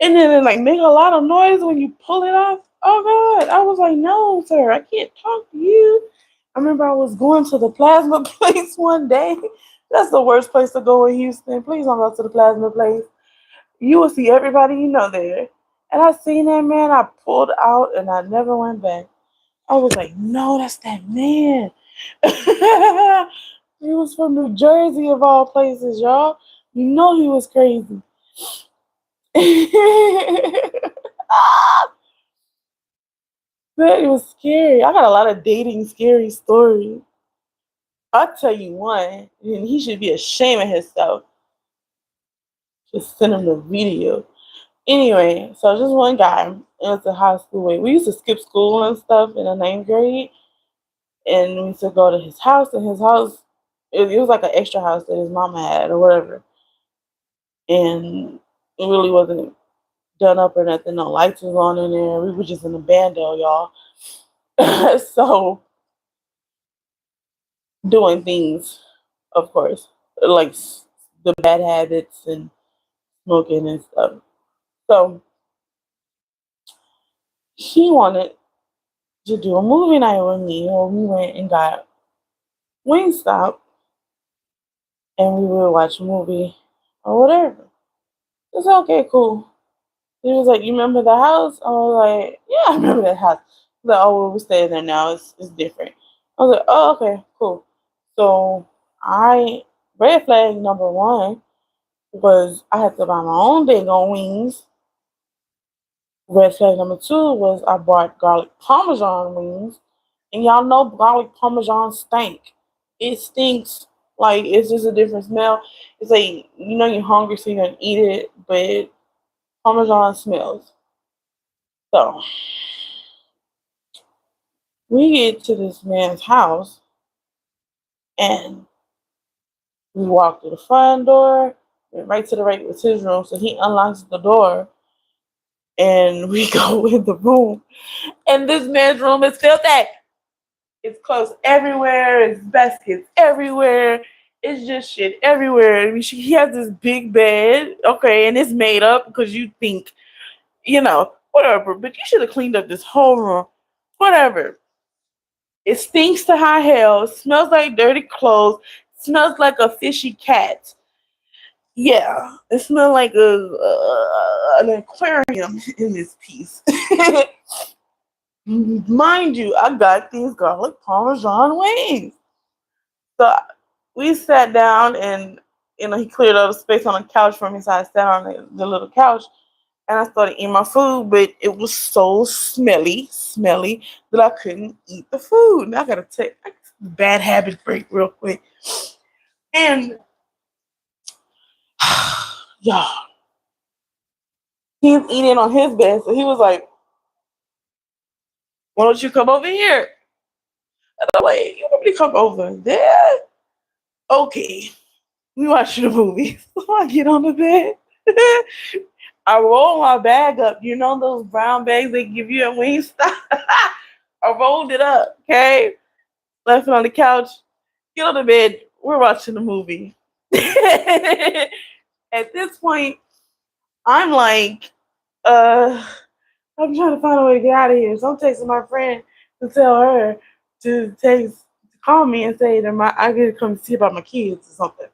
Speaker 1: and then it like make a lot of noise when you pull it off. Oh God! I was like, no, sir, I can't talk to you. I remember I was going to the plasma place one day. That's the worst place to go in Houston. Please don't go to the plasma place. You will see everybody you know there. And I seen that man. I pulled out and I never went back. I was like, no, that's that man. He was from New Jersey of all places, y'all. You know he was crazy. But it was scary. I got a lot of dating scary stories. I'll tell you one, and he should be ashamed of himself. Just send him the video. Anyway, so just one guy. It was a high school way. We used to skip school and stuff in the ninth grade, and we used to go to his house. And his house, it was like an extra house that his mama had or whatever, and it really wasn't done up or nothing. No lights was on in there. We were just in the bando, y'all. So doing things, of course, like the bad habits and smoking and stuff. So he wanted to do a movie night with me, or we went and got Wingstop and we would watch a movie or whatever. It's okay, cool. He was like, "You remember the house?" I was like, "Yeah, I remember that house." He's like, "Oh, well, we're staying there now. It's different." I was like, "Oh, okay, cool." So I red flag number one was I had to buy my own dang on wings. Red flag number two was I bought garlic parmesan wings, and y'all know garlic parmesan stink. It stinks like it's just a different smell. It's like you know you're hungry, so you're gonna eat it, but parmesan smells. So we get to this man's house, and we walk through the front door, and right to the right was his room. So he unlocks the door, and we go in the room, and this man's room is filthy. It's clothes everywhere. It's baskets everywhere. It's just shit everywhere. I mean, he has this big bed, okay, and it's made up because you think, whatever. But you should have cleaned up this whole room, whatever. It stinks to high hell. Smells like dirty clothes. Smells like a fishy cat. Yeah, it smells like an aquarium in this piece. Mind you, I got these garlic parmesan wings. So we sat down and he cleared up the space on the couch for me, so I sat on the little couch and I started eating my food, but it was so smelly that I couldn't eat the food. And I gotta take a bad habit break real quick. And y'all, he's eating on his bed, so he was like, "Why don't you come over here?" And I'm like, "You want me to come over there? Okay." We watching the movie. So I get on the bed. I rolled my bag up. You know those brown bags they give you at Wingstop? I rolled it up, okay? Left it on the couch. Get on the bed. We're watching the movie. At this point, I'm like, uh, I'm trying to find a way to get out of here. So I'm texting my friend to tell her to call me and say that I gotta come see about my kids or something.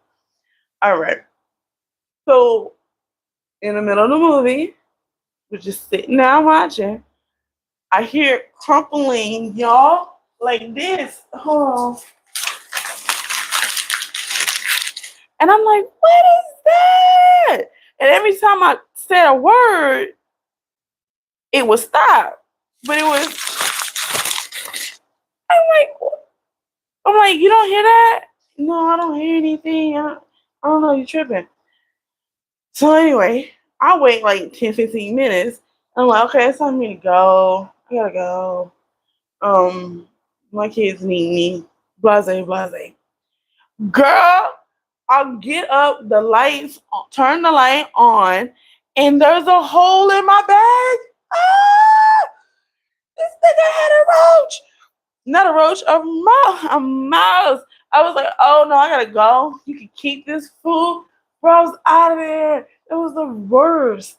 Speaker 1: All right. So in the middle of the movie, we're just sitting down watching. I hear it crumpling, y'all, like this. Hold on. And I'm like, what is that? And every time I said a word, it would stop. But it was, I'm like, you don't hear that? No, I don't hear anything. I don't know, you tripping. So anyway, I wait like 10, 15 minutes. I'm like, okay, it's time for me to go. I gotta go. My kids need me. Blase, blase. Girl, I'll get up, the lights, turn the light on, and there's a hole in my bag. Ah, this nigga had a roach. Not a roach, a mouse. I was like, oh no, I gotta go. You can keep this food. Bro, I was out of there. It was the worst.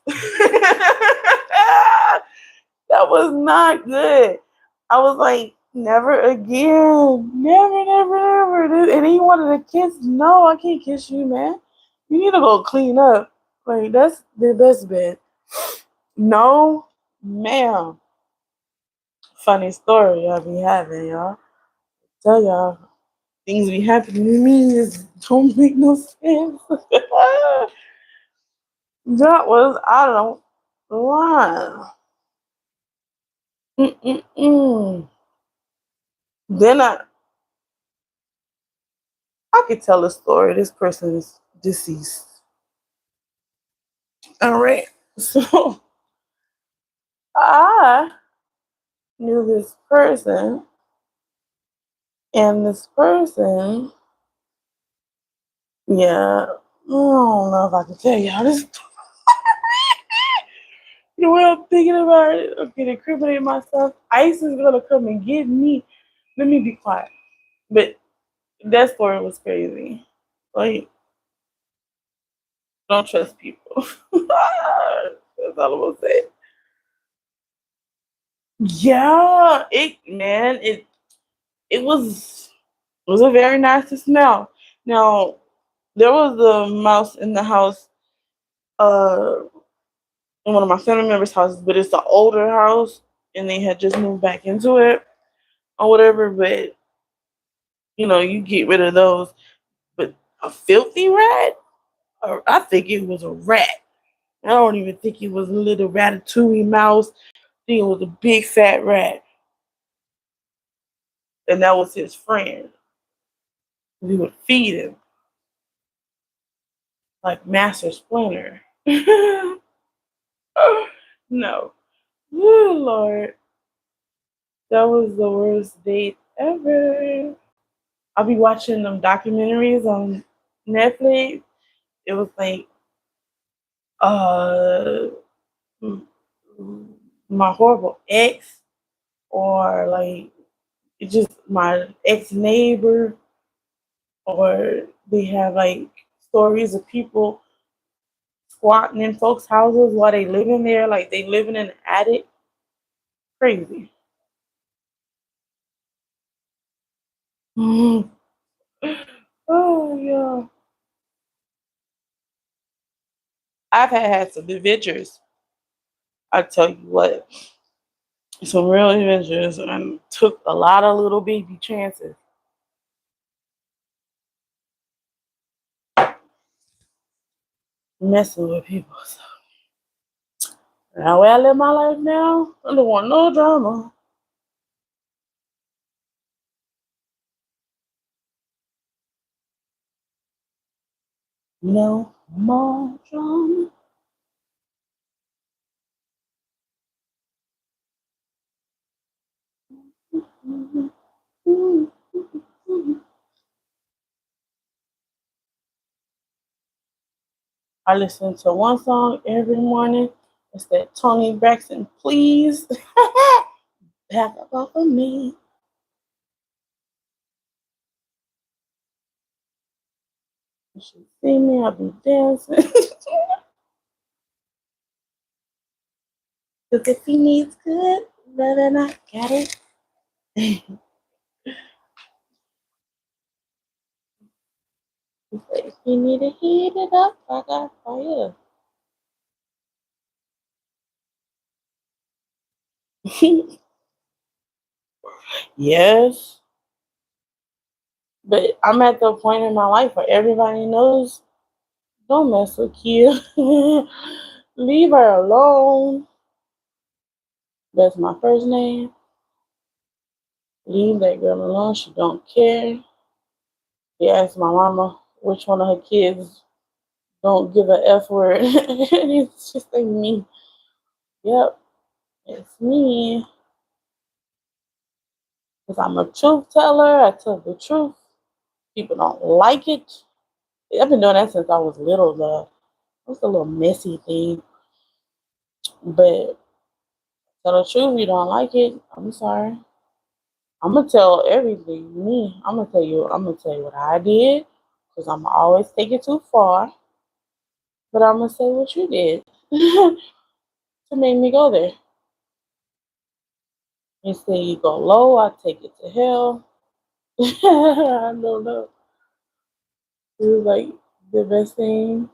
Speaker 1: That was not good. I was like, never again. Never, never, never. And he wanted to kiss. No, I can't kiss you, man. You need to go clean up. Like, that's the best bed. No, ma'am. Funny story I be having, y'all. Tell y'all, things be happening to me is don't make no sense. That was out of line. Mm-mm-mm. Then I could tell a story. This person is deceased. All right. So I knew this person, and this person, yeah, I don't know if I can tell y'all this. The way I'm thinking about it, I'm getting incriminating myself. ICE is gonna come and get me. Let me be quiet. But that story was crazy. Like, don't trust people. That's all I'm gonna say. Yeah, it was a very nasty smell. Now there was a mouse in the house, uh, in one of my family members' houses, but it's an older house, and they had just moved back into it or whatever. But you get rid of those. But a filthy rat, or I think it was a rat. I don't even think it was a little ratatouille mouse. I think it was a big fat rat, and that was his friend. We would feed him like Master Splinter. No. Oh, Lord. That was the worst date ever. I'll be watching them documentaries on Netflix. It was like, uh, my horrible ex, or like it's just my ex neighbor, or they have like stories of people squatting in folks' houses while they living there, like they living in an attic. Crazy. Oh yeah. I've had some adventures. I tell you what, some real adventures, and took a lot of little baby chances messing with people. So now where I live my life now, I don't want no drama. No more drama. I listen to one song every morning. It's that Tony Braxton, please back up off of me. You should see me, I'll be dancing. Cause if he needs good, then I got it. If you need to heat it up, I got fire. Yes, but I'm at the point in my life where everybody knows don't mess with Kia. Leave her alone. That's my first name. Leave that girl alone. She don't care. He asked my mama which one of her kids don't give a F word. It's just like me. Yep, it's me. Because I'm a truth teller. I tell the truth. People don't like it. I've been doing that since I was little, though. It's a little messy thing. But tell the truth, you don't like it. I'm sorry. I'm gonna tell everything. Me. I'm gonna tell you. I'm gonna tell you what I did, because I'm always take it too far. But I'm gonna say what you did to make me go there. You say you go low, I take it to hell. I don't know. It was like the best thing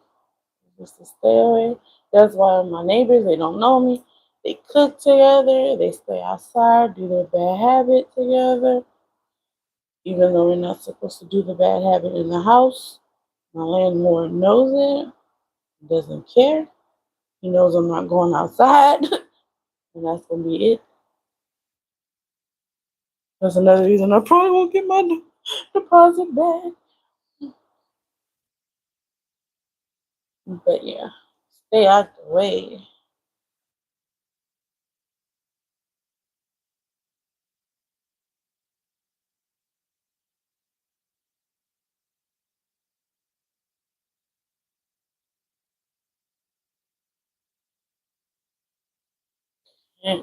Speaker 1: just to stay away. That's why my neighbors, they don't know me. They cook together, they stay outside, do their bad habit together, even though we're not supposed to do the bad habit in the house. My landlord knows it, doesn't care. He knows I'm not going outside, and that's gonna be it. That's another reason I probably won't get my deposit back. But yeah, stay out the way. Yeah,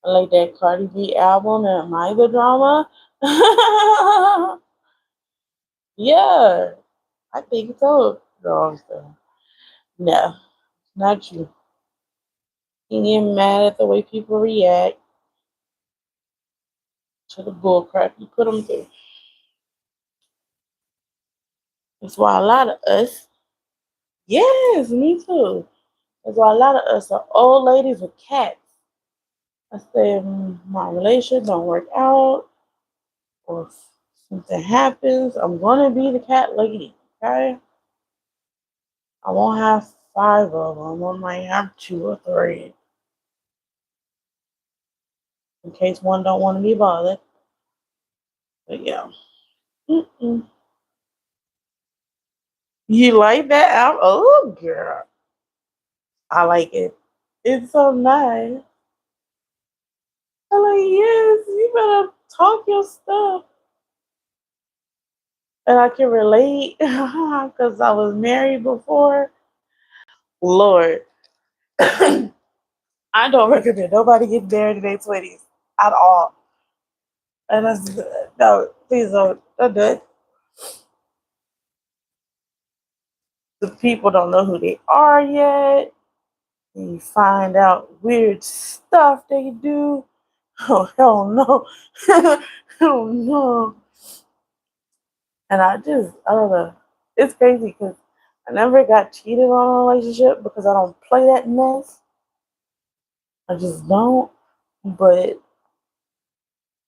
Speaker 1: I like that Cardi B album and Am I the Drama? Yeah, I think so. No, so. No, not you. You get mad at the way people react to the bullcrap you put them through. That's why a lot of us, yes, me too. That's why a lot of us are old ladies with cats. I say my relationship don't work out, or if something happens, I'm gonna be the cat lady. Okay, I won't have five of them. I might have two or three in case one don't want to be bothered. But yeah, mm-mm. You like that album? Oh, girl, I like it. It's so nice. I'm like, yes, you better talk your stuff. And I can relate because I was married before. Lord, I don't recommend nobody get married in their 20s at all. And that's no, please don't do it. The people don't know who they are yet. And you find out weird stuff they do. Oh, hell no. Oh, no. And I don't know. It's crazy because I never got cheated on in a relationship because I don't play that mess. I just don't. But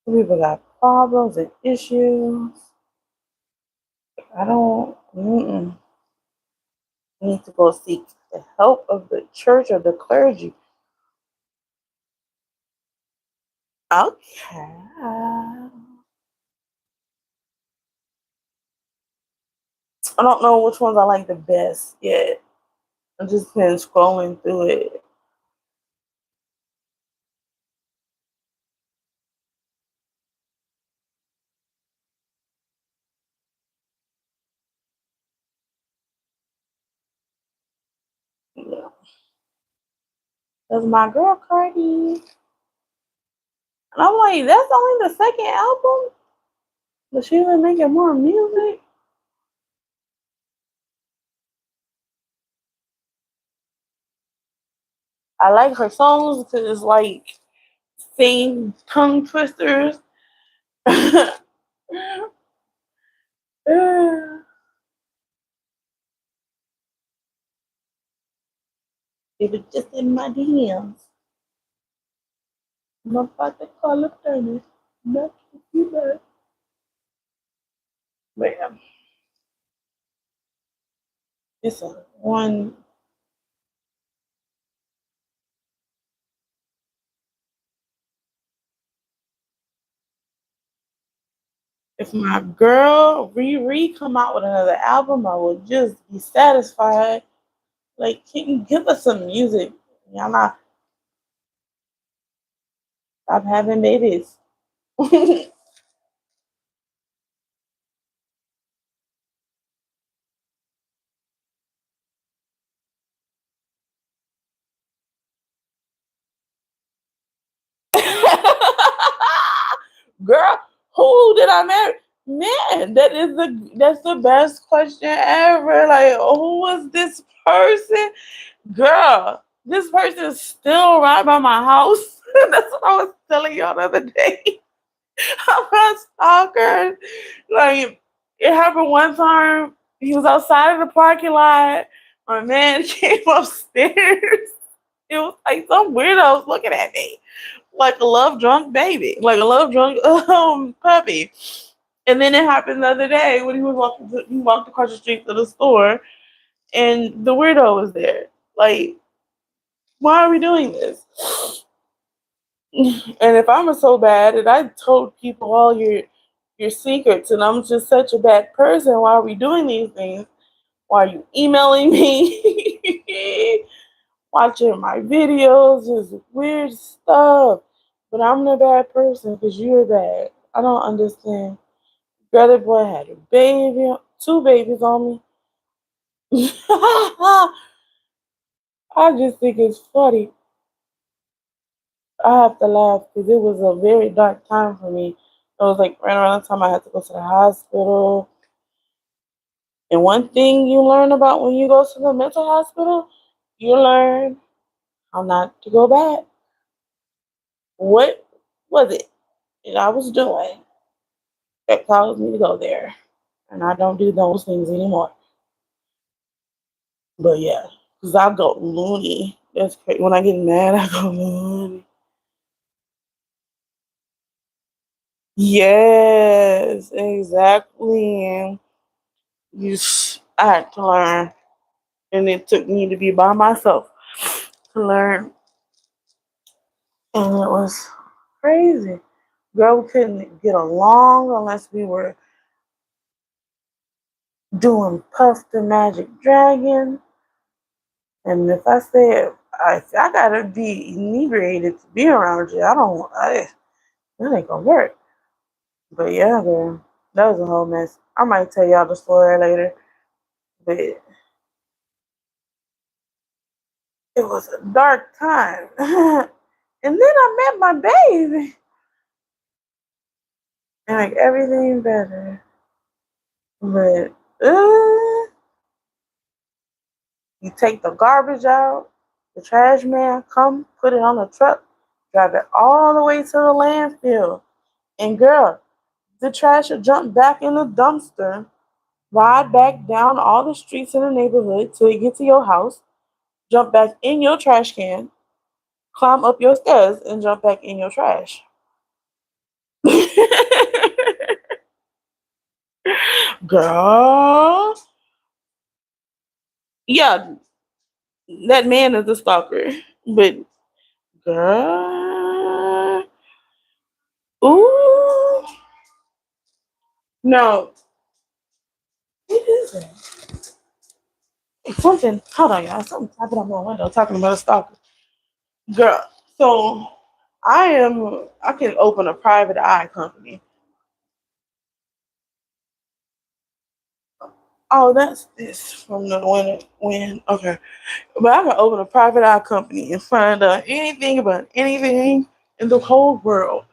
Speaker 1: some people got problems and issues. I don't. Mm-mm. Need to go seek the help of the church or the clergy. Okay. I don't know which ones I like the best yet. I've just been scrolling through it. That's my girl Cardi. And I'm like, that's only the second album? But she was making more music? I like her songs because it's like same tongue twisters. It was just in my DMs. I'm about to call up Turner. Not you back. But yeah, it's a one. If my girl Riri come out with another album, I will just be satisfied. Like, can you give us some music? Y'all not stop having babies. Girl, who did I marry? Man, that's the best question ever. Like, who was this person? Girl, this person is still right by my house. That's what I was telling y'all the other day. I'm a stalker. Like, it happened one time. He was outside of the parking lot. My man came upstairs. It was like some weirdos looking at me like a love drunk baby, like a love drunk puppy. And then it happened the other day when he walked across the street to the store, and the weirdo was there. Like, why are we doing this? And if I'm so bad and I told people all your secrets and I'm just such a bad person, why are we doing these things? Why are you emailing me? Watching my videos, just weird stuff. But I'm the bad person because you're bad. I don't understand. Brother boy had a baby, two babies on me. I just think it's funny. I have to laugh because it was a very dark time for me. It was like right around the time I had to go to the hospital. And one thing you learn about when you go to the mental hospital, you learn how not to go back. What was it that I was doing that caused me to go there? And I don't do those things anymore. But yeah, because I go loony. That's crazy. When I get mad, I go loony. Yes, exactly. I had to learn, and it took me to be by myself to learn, and it was crazy. Girl, we couldn't get along unless we were doing Puff the Magic Dragon. And if I said I gotta be inebriated to be around you, that ain't gonna work. But yeah, girl, that was a whole mess. I might tell y'all the story later, but it was a dark time. And then I met my baby, and like everything better. But you take the garbage out, the trash man come put it on the truck, drive it all the way to the landfill, and girl, the trash will jump back in the dumpster, ride back down all the streets in the neighborhood till it get to your house, jump back in your trash can, climb up your stairs, and jump back in your trash. Girl. Yeah, that man is a stalker. But girl. Ooh. No. What is it? Something. Hold on, y'all. Something tapping on my window talking about a stalker. Girl. So I can open a private eye company. Oh, that's this from the when okay. But I can open a private eye company and find out anything about anything in the whole world.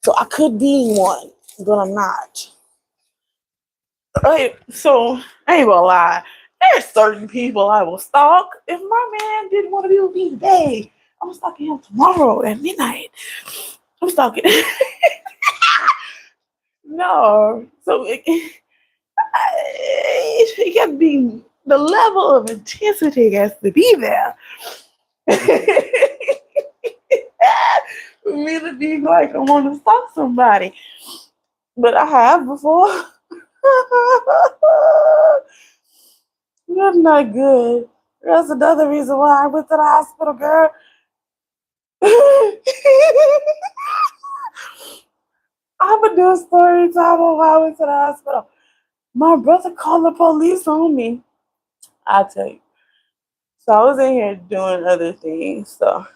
Speaker 1: So I could be one, but I'm not. Okay, so I ain't gonna lie. There's certain people I will stalk. If my man didn't want to be with me today, I'm stalking him tomorrow at midnight. I'm stalking. No, so it got to be the level of intensity has to be there. For me to be like I want to stalk somebody, but I have before. That's not good. That's another reason why I went to the hospital, girl. I'm gonna do a story time on why I went to the hospital. My brother called the police on me. I'll tell you. So I was in here doing other things. So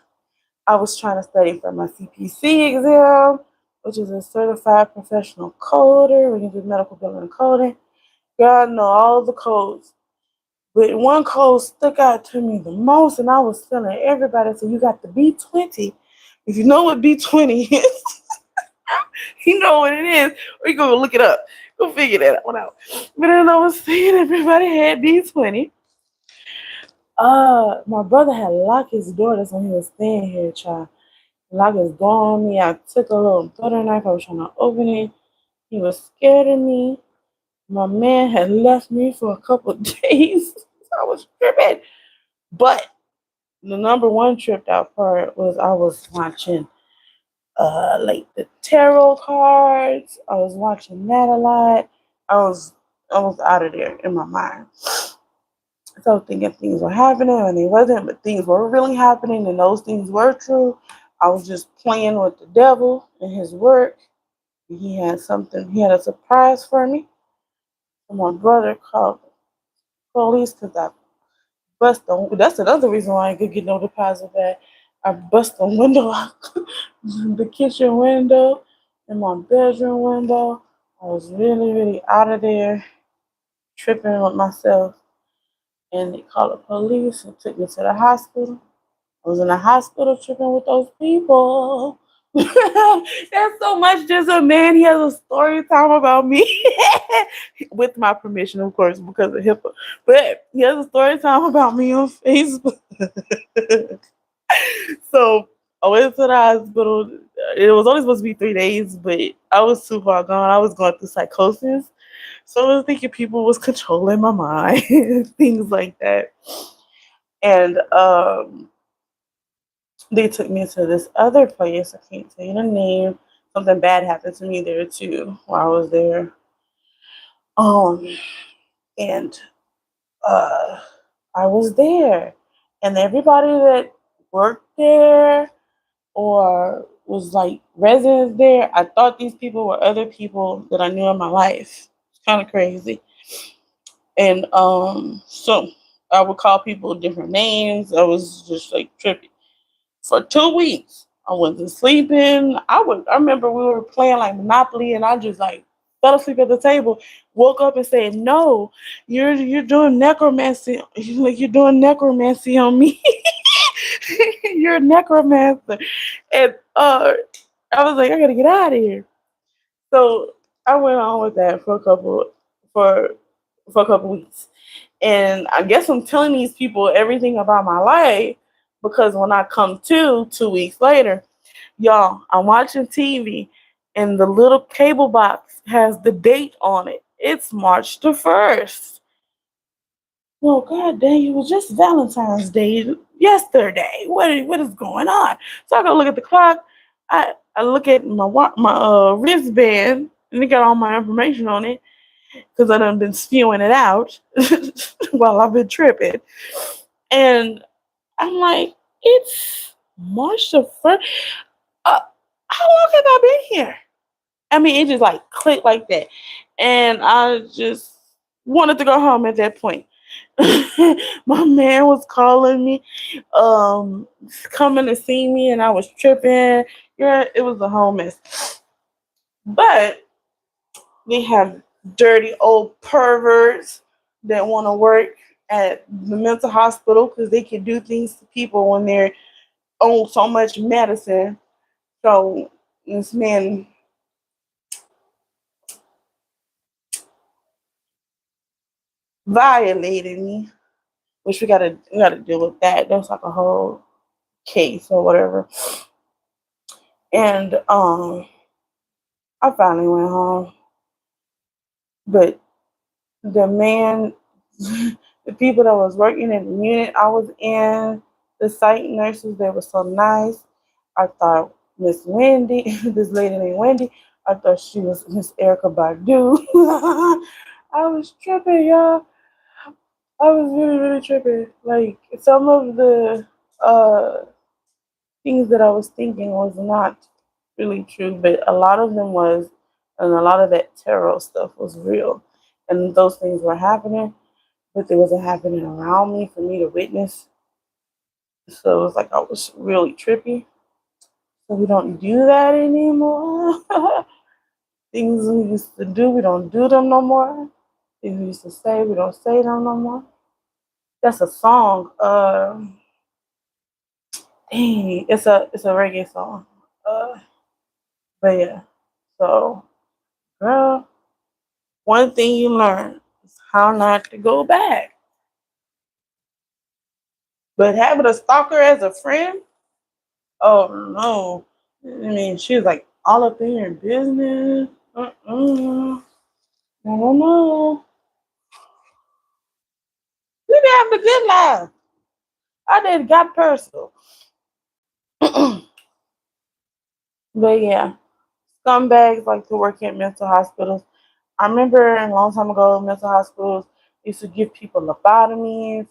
Speaker 1: I was trying to study for my CPC exam, which is a certified professional coder. We can do medical billing and coding. God know all the codes. But one code stuck out to me the most, and I was telling everybody, so you got the B20. If you know what B20 is, you know what it is, or you go look it up. Go figure that one out. But then I was seeing everybody had B20. My brother had locked his door. That's when he was staying here, child. Locked his door on me. I took a little butter knife. I was trying to open it. He was scared of me. My man had left me for a couple of days. I was tripping. But the number one tripped out part was I was watching like the tarot cards. I was watching that a lot. I was almost out of there in my mind. So thinking things were happening and they wasn't, but things were really happening and those things were true. I was just playing with the devil and his work. He had something, he had a surprise for me. And my brother called the police because I bust the, that's another reason why I could get no deposit back. I bust the window out, the kitchen window and my bedroom window. I was really, really out of there, tripping with myself. And they called the police and took me to the hospital. I was in the hospital tripping with those people. That's so much just a man. He has a story time about me. With my permission, of course, because of HIPAA. But he has a story time about me on Facebook. So I went to the hospital. It was only supposed to be 3 days, but I was too far gone. I was going through psychosis. So I was thinking people was controlling my mind, things like that. And they took me to this other place. I can't tell you the name. Something bad happened to me there too while I was there. Um, and uh, I was there, and everybody that worked there or was like residents there, I thought these people were other people that I knew in my life. It's kind of crazy. And so I would call people different names. I was just like tripping for 2 weeks. I wasn't sleeping. I remember we were playing like Monopoly and I just like fell asleep at the table, woke up and said, "No, you're doing necromancy. Like you're doing necromancy on me. You're a necromancer." And I was like, I gotta get out of here. So I went on with that for for a couple weeks. And I guess I'm telling these people everything about my life because when I come to 2 weeks later, y'all, I'm watching TV and the little cable box has the date on it. It's March the 1st. Well, god dang, it was just Valentine's Day yesterday. What is going on? So I go look at the clock. I look at my wristband and it got all my information on it because I done been spewing it out while I've been tripping. And I'm like, it's March the 1st. Uh, how long have I been here? I mean, it just like clicked like that. And I just wanted to go home at that point. My man was calling me, coming to see me, and I was tripping. Yeah, it was a whole mess. But they have dirty old perverts that want to work at the mental hospital because they can do things to people when they're on so much medicine. So this man violated me, which we gotta deal with that. That's like a whole case or whatever. And I finally went home, but the man, the people that was working in the unit I was in, the site nurses, they were so nice. I thought Miss Wendy, this lady named Wendy, I thought she was Miss Erica Badu. I was tripping, y'all. I was really, really tripping. Like some of the uh, things that I was thinking was not really true, but a lot of them was, and a lot of that tarot stuff was real, and those things were happening, but they wasn't happening around me for me to witness. So it was like I was really trippy. So we don't do that anymore. Things we used to do, we don't do them no more. Things we used to say, we don't say them no more. That's a song. Dang, it's a reggae song. Uh, but yeah. So, girl, one thing you learn is how not to go back. But having a stalker as a friend, oh no. I mean, she was like all up in your business. No, no, no. We been having a good life. I did got personal. But yeah, scumbags like to work at mental hospitals. I remember a long time ago, mental hospitals used to give people lobotomies.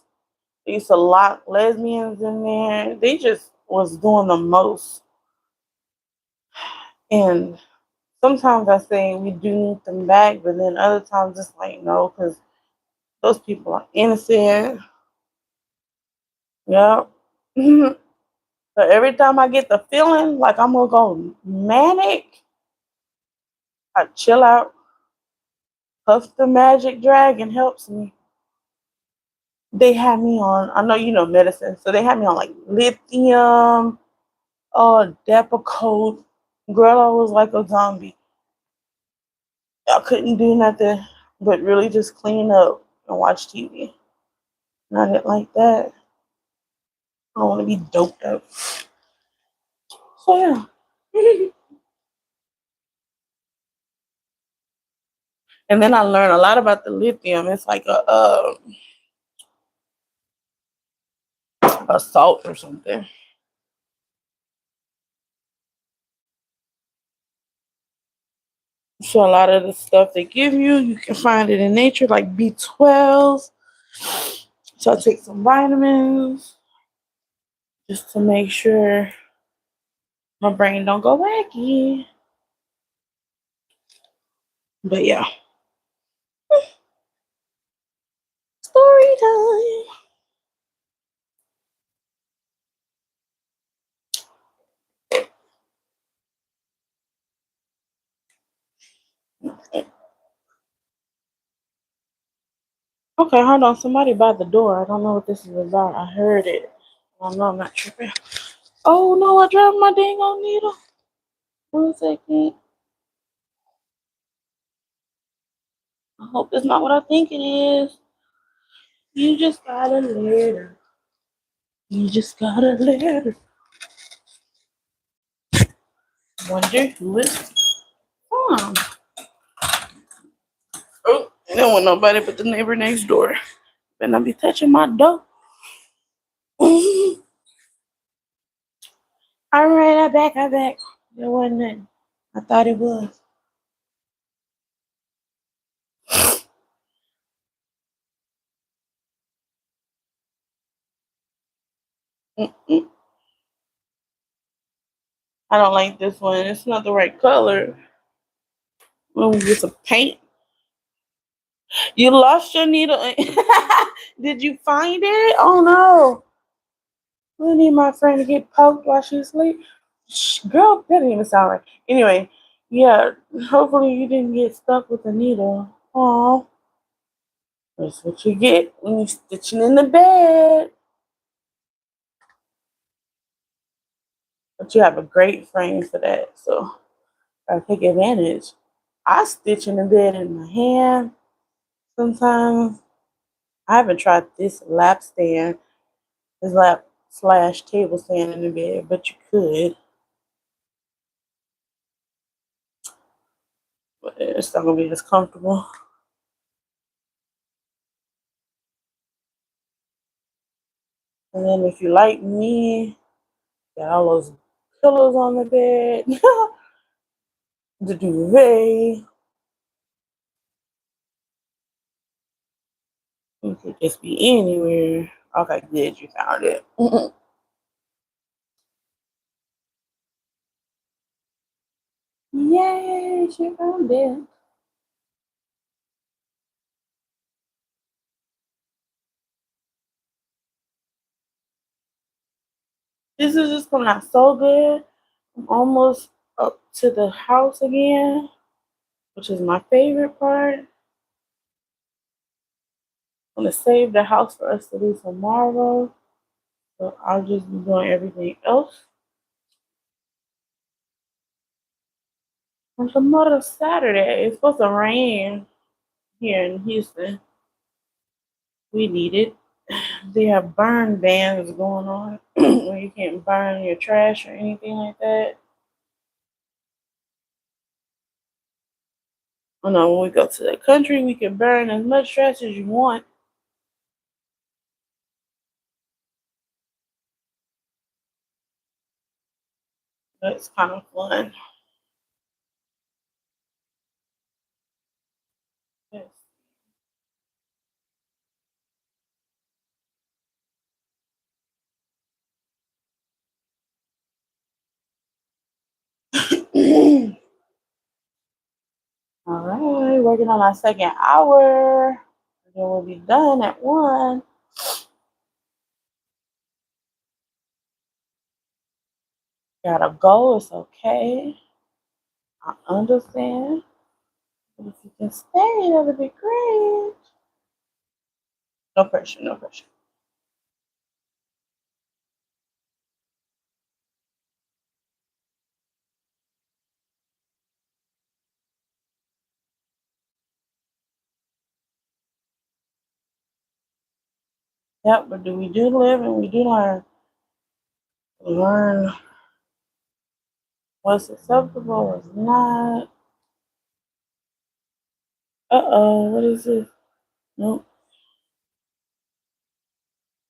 Speaker 1: They used to lock lesbians in there. They just was doing the most. And sometimes I say we do need them back, but then other times it's like no, because those people are innocent. Yep. So every time I get the feeling like I'm gonna go manic, I chill out. Puff the Magic Dragon helps me. They had me on. I know you know medicine, so they had me on like lithium, Depakote. Girl, I was like a zombie. I couldn't do nothing but really just clean up and watch TV. And I didn't like that. I don't want to be doped up. So yeah. And then I learned a lot about the lithium. It's like a salt or something. So a lot of the stuff they give you, you can find it in nature, like B12. So I take some vitamins just to make sure my brain don't go wacky. But yeah, story time. Okay, hold on. Somebody by the door. I don't know what this is about. I heard it. I know I'm not tripping. Oh no, I dropped my dang on needle. 1 second. I hope it's not what I think it is. You just got a letter. You just got a letter. Wonder who it's from. Oh, I don't want nobody but the neighbor next door. Better not be touching my door. All right, I back. There wasn't nothing. I thought it was. Mm-mm. I don't like this one. It's not the right color. When we get some paint. You lost your needle. Did you find it? Oh no. I need my friend to get poked while she's asleep. Shh, girl, that didn't even sound right. Anyway, yeah, hopefully you didn't get stuck with the needle. Oh, that's what you get when you're stitching in the bed. But you have a great frame for that, so I take advantage. I stitch in the bed in my hand sometimes. I haven't tried this lap stand, this lap slash table stand in the bed, but you could. But it's not gonna be as comfortable. And then if you like me, got all those pillows on the bed, the duvet. You could just be anywhere. Okay, good, you found it. Yay, she found it. This is just coming out so good. I'm almost up to the house again, which is my favorite part. I'm gonna save the house for us to do tomorrow. So I'll just be doing everything else on tomorrow Saturday. It's supposed to rain here in Houston. We need it. They have burn bans going on where you can't burn your trash or anything like that. I know when we go to the country, we can burn as much trash as you want. That's kind of fun. Yes. All right, working on our second hour. Then we'll be done at 1. Gotta go, it's okay. I understand. But if you can stay, that'd be great. No pressure, no pressure. Yep, but do we do live and we do learn. Learn what's acceptable, what's not. Uh-oh, what is this? Nope,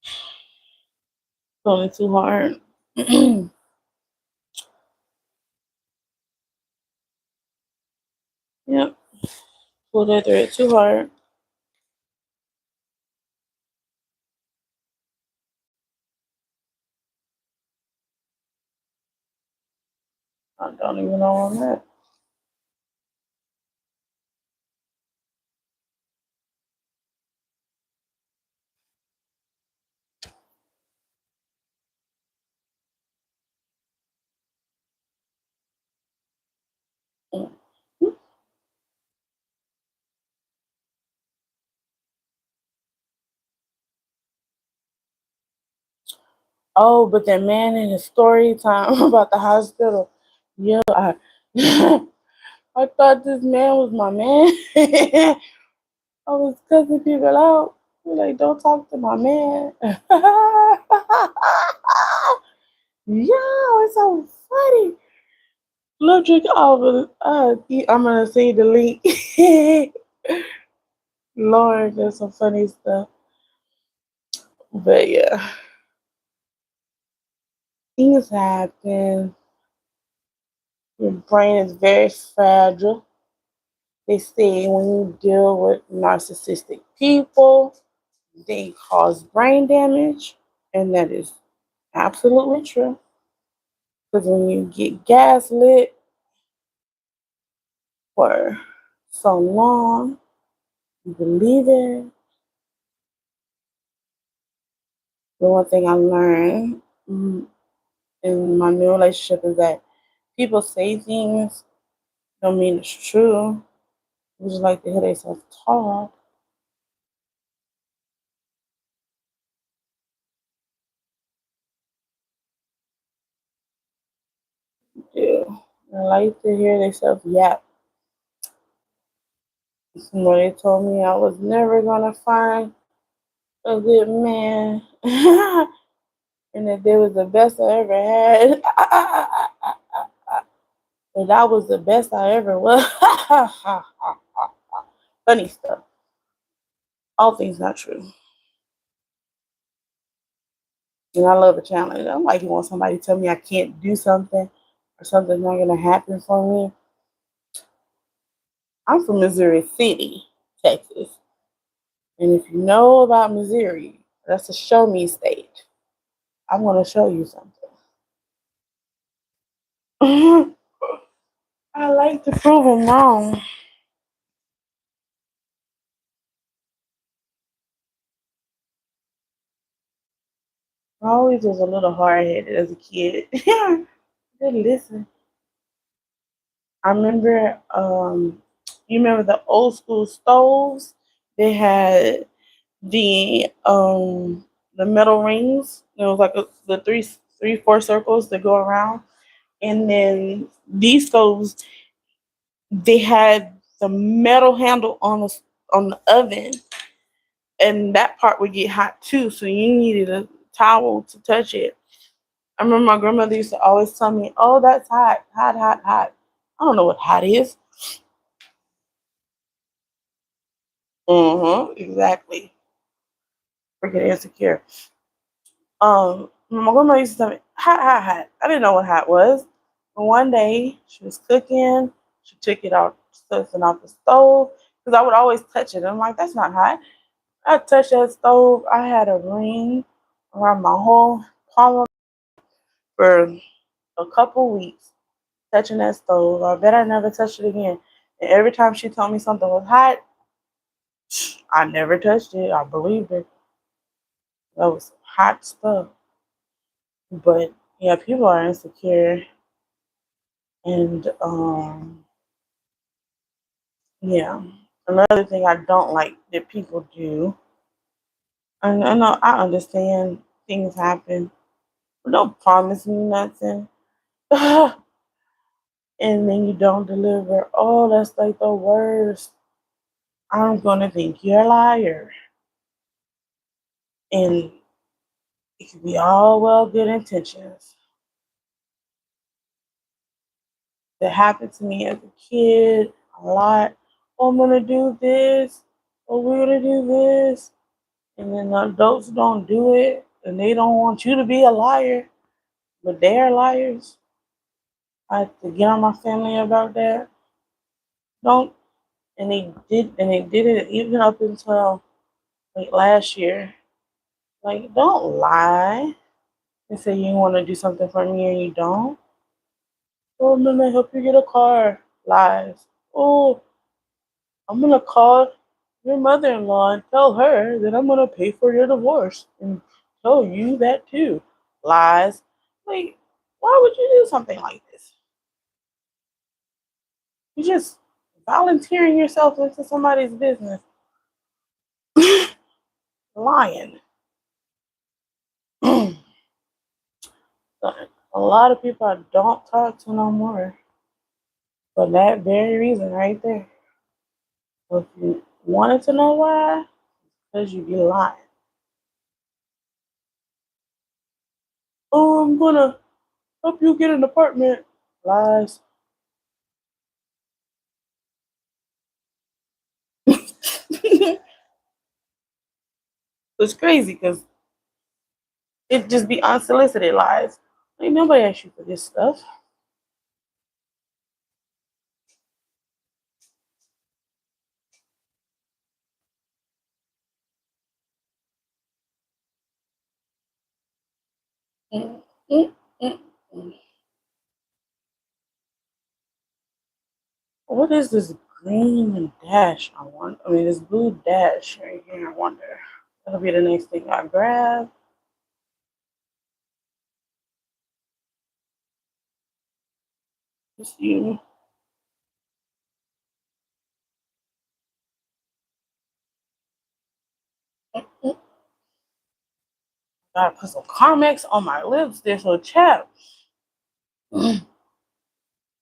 Speaker 1: it's only too hard. Yep, pull that thread too hard. I don't even know on that. Mm. Oh, but that man in his story time about the hospital. Yeah, I thought this man was my man. I was cussing people out. Like, don't talk to my man. Yo, it's so funny. Look, drink over. I'm gonna see the link. Lord, there's some funny stuff. But yeah, things happen. Your brain is very fragile. They say when you deal with narcissistic people, they cause brain damage, and that is absolutely true. Because when you get gaslit for so long, you believe it. The one thing I learned in my new relationship is that people say things don't mean it's true. People just like to hear themselves talk. Yeah. I like to hear themselves yap. Somebody told me I was never gonna find a good man, and that they was the best I ever had. And that was the best I ever was. Funny stuff. All things not true. And I love a challenge. I'm like, you want somebody to tell me I can't do something or something's not gonna happen for me. I'm from Missouri City, Texas. And if you know about Missouri, that's a show me state. I'm gonna show you something. I like to prove them wrong. I always was a little hard headed as a kid. Didn't listen. I remember, you remember the old school stoves? They had the metal rings. It was like the four circles that go around. And then these stoves, they had the metal handle on the oven, and that part would get hot too. So you needed a towel to touch it. I remember my grandmother used to always tell me, "Oh, that's hot, hot, hot, hot." I don't know what hot is. Exactly. Freaking insecure. My grandma used to tell me, hot, hot, hot. I didn't know what hot was. But one day she was cooking, she took it out, something off the stove, because I would always touch it. I'm like, that's not hot. I touched that stove. I had a ring around my whole palm for a couple weeks touching that stove. I bet I never touched it again. And every time she told me something was hot, I never touched it. I believed it. That was hot stuff. But yeah, people are insecure. And yeah. Another thing I don't like that people do, and I know I understand things happen, but don't promise me nothing. And then you don't deliver. Oh, that's like the worst. I'm gonna think you're a liar. And it could be all well good intentions. That happened to me as a kid a lot. Oh, I'm gonna do this. Oh, we're gonna do this. And then the adults don't do it, and they don't want you to be a liar, but they're liars. I have to get on my family about that. Don't, and they did it even up until like last year. Like, don't lie and say you want to do something for me and you don't. Oh, I'm gonna help you get a car. Lies. Oh, I'm gonna call your mother-in-law and tell her that I'm gonna pay for your divorce and tell you that too. Lies. Like, why would you do something like this? You're just volunteering yourself into somebody's business. Lying. A lot of people I don't talk to no more for that very reason right there. If you wanted to know why, because you be lying. Oh, I'm gonna help you get an apartment. Lies. It's crazy because it just be unsolicited lies. Like, nobody asked you for this stuff. Mm, mm, mm, mm. What is this green dash? I mean, this blue dash right here. I wonder. That'll be the next thing I grab. Just you. gotta put some Carmex on my lips. They're so chapped. They're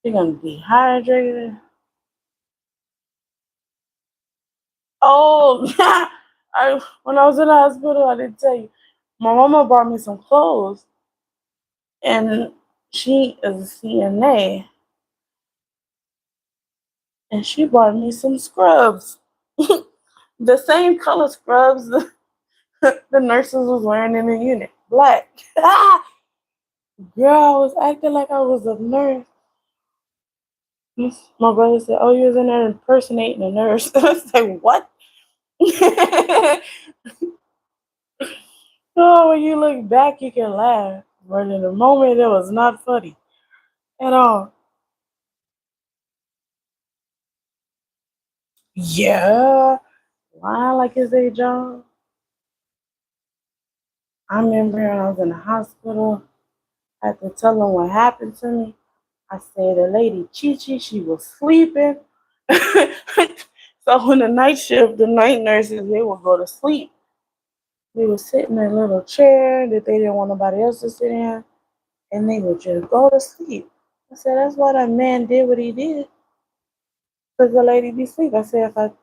Speaker 1: gonna dehydrate. Oh, when I was in the hospital, I didn't tell you. My mama brought me some clothes, and she is a CNA, and she brought me some scrubs. The same color scrubs the nurses was wearing in the unit. Black. Girl, I was acting like I was a nurse. My brother said, "Oh, you was in there impersonating a nurse." I was like, "What?" Oh, when you look back, you can laugh, but in the moment, it was not funny at all. Yeah, why like it's a job? I remember when I was in the hospital, I had to tell them what happened to me. I said the lady Chi Chi, she was sleeping. So when the night shift, the night nurses, they would go to sleep. They would sit in a little chair that they didn't want nobody else to sit in, and they would just go to sleep. I said, that's why that man did what he did, because the lady be asleep. I said, if it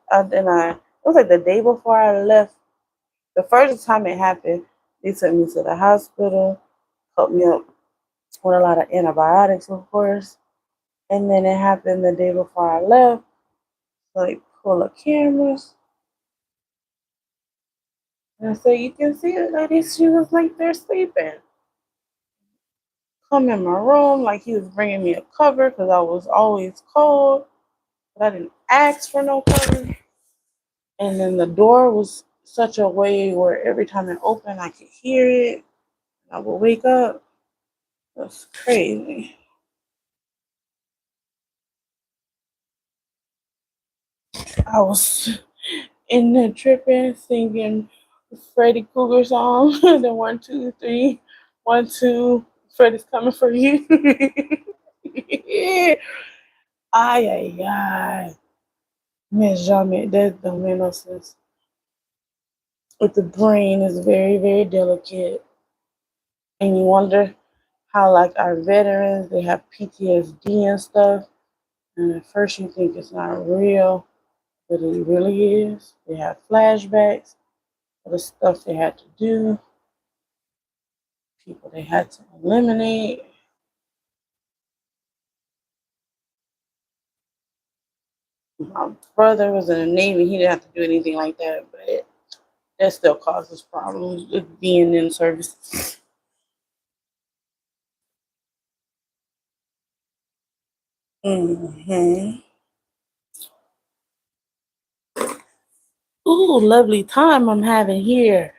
Speaker 1: was like the day before I left, the first time it happened, they took me to the hospital, hooked me up with a lot of antibiotics, of course. And then it happened the day before I left, like full of cameras. And so you can see the lady, she was like there sleeping. Come in my room, like he was bringing me a cover because I was always cold, but I didn't ask for no cover. And then the door was such a way where every time it opened, I could hear it. I would wake up. That's crazy. I was in there tripping, singing Freddy Cougar song. The 1, 2, 3, 1, 2. Freddy's coming for you. Ay, ay, ay. Mais jamais. That don't make no sense. But the brain is very, very delicate. And you wonder how, like, our veterans, they have PTSD and stuff. And at first you think it's not real, but it really is. They have flashbacks of the stuff they had to do, people they had to eliminate. My brother was in the Navy. He didn't have to do anything like that, but that still causes problems with being in service. Mm-hmm. Ooh, lovely time I'm having here.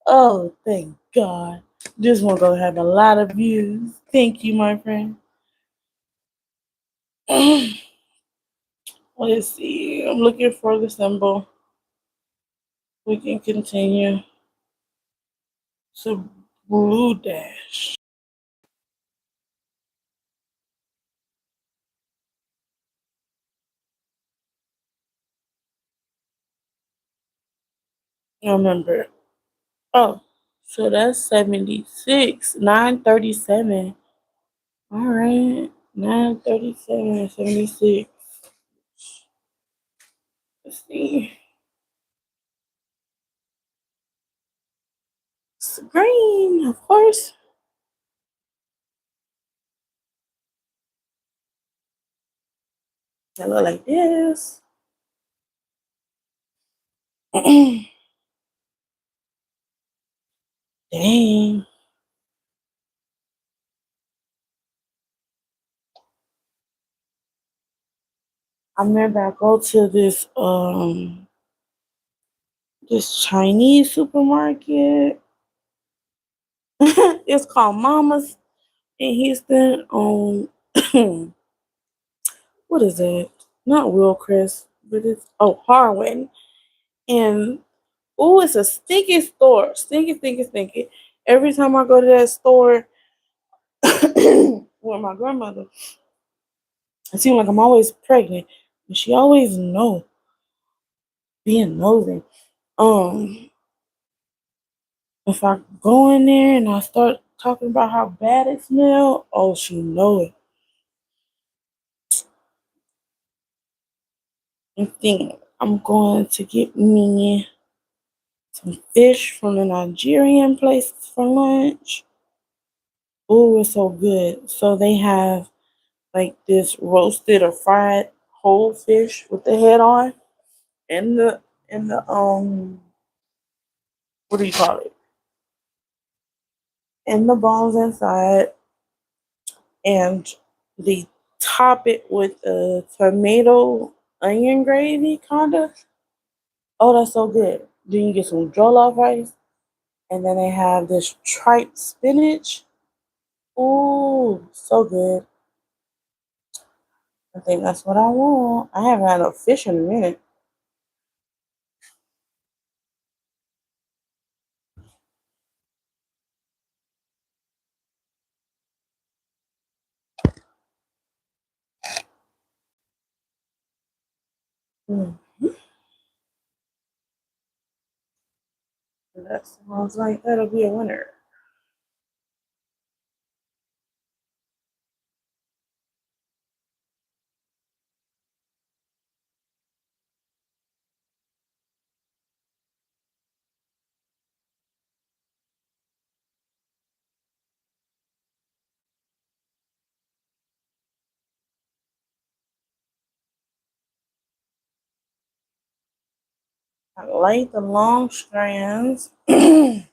Speaker 1: Oh, thank God. This one gonna have a lot of views. Thank you, my friend. Let's see. I'm looking for the symbol. We can continue to Blue Dash. Remember. Oh, so that's 76. 937. All right. 937 and 76. Let's see. It's green, of course. I look like this. Dang. I remember I go to this Chinese supermarket. It's called Mama's in Houston on what is it? Not Willcrest, but it's Harwin. And oh, it's a stinky store. Stinky, stinky, stinky. Every time I go to that store with my grandmother, it seems like I'm always pregnant. And she always know being nosy. Um If I go in there and I start talking about how bad it smells, oh, she know it. I think I'm going to get me some fish from the Nigerian place for lunch. Oh, it's so good. So they have like this roasted or fried whole fish with the head on and the what do you call it? And the bones inside, and they top it with a tomato onion gravy kinda. Oh, that's so good. Then you get some jollof rice, and then they have this tripe spinach. Ooh, so good. I think that's what I want. I haven't had a fish in a minute. Mm. That sounds like that'll be a winner. I like the long strands. It's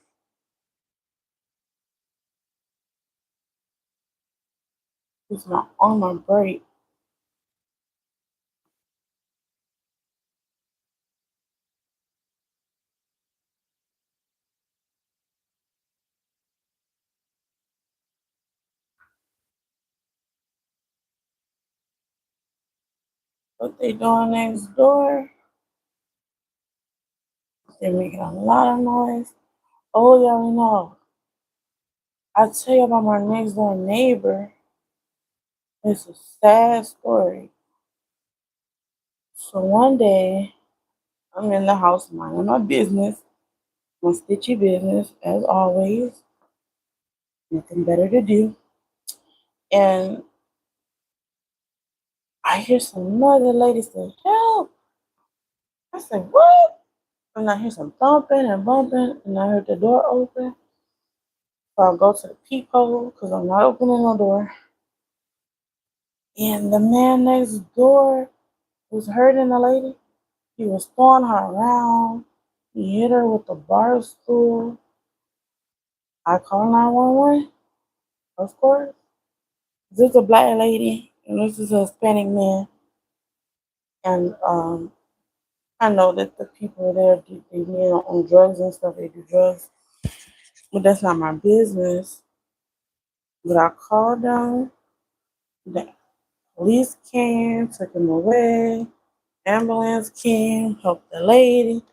Speaker 1: my on my break. What they doing next door? They're making a lot of noise. Oh, yeah, we know. I tell you about my next door neighbor. It's a sad story. So one day, I'm in the house minding my business, my stitchy business, as always. Nothing better to do. And I hear some other lady say, "Help!" I said, "What?" And I hear some thumping and bumping, and I heard the door open. So I go to the peephole because I'm not opening the door. And the man next door was hurting the lady. He was throwing her around. He hit her with the bar stool. I called 911, of course. This is a black lady, and this is a Hispanic man. And I know that the people there, they men on drugs and stuff, they do drugs. But that's not my business. But I called them. The police came, took him away. Ambulance came, helped the lady.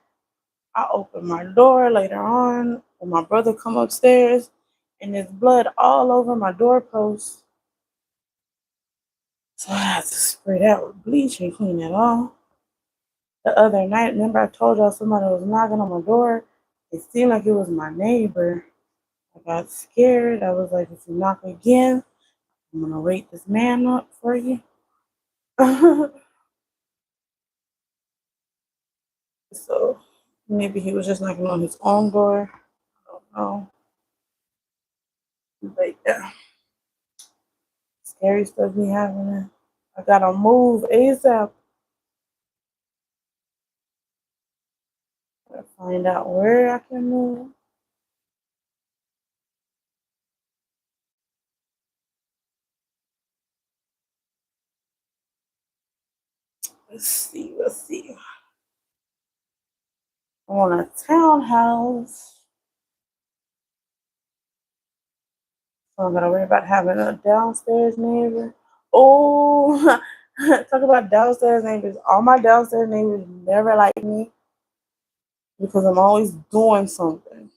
Speaker 1: I opened my door later on when my brother come upstairs, and there's blood all over my doorpost. So I had to spray that with bleach and clean it off. The other night, remember I told y'all somebody was knocking on my door? It seemed like it was my neighbor. I got scared. I was like, if you knock again, I'm gonna wake this man up for you. So maybe he was just knocking on his own door. I don't know. But yeah, scary stuff be happening. I gotta move ASAP. Gotta find out where I can move. Let's see, let's see. I want a townhouse. So I'm gonna worry about having a downstairs neighbor. Oh, talk about downstairs neighbors. All my downstairs neighbors never like me because I'm always doing something.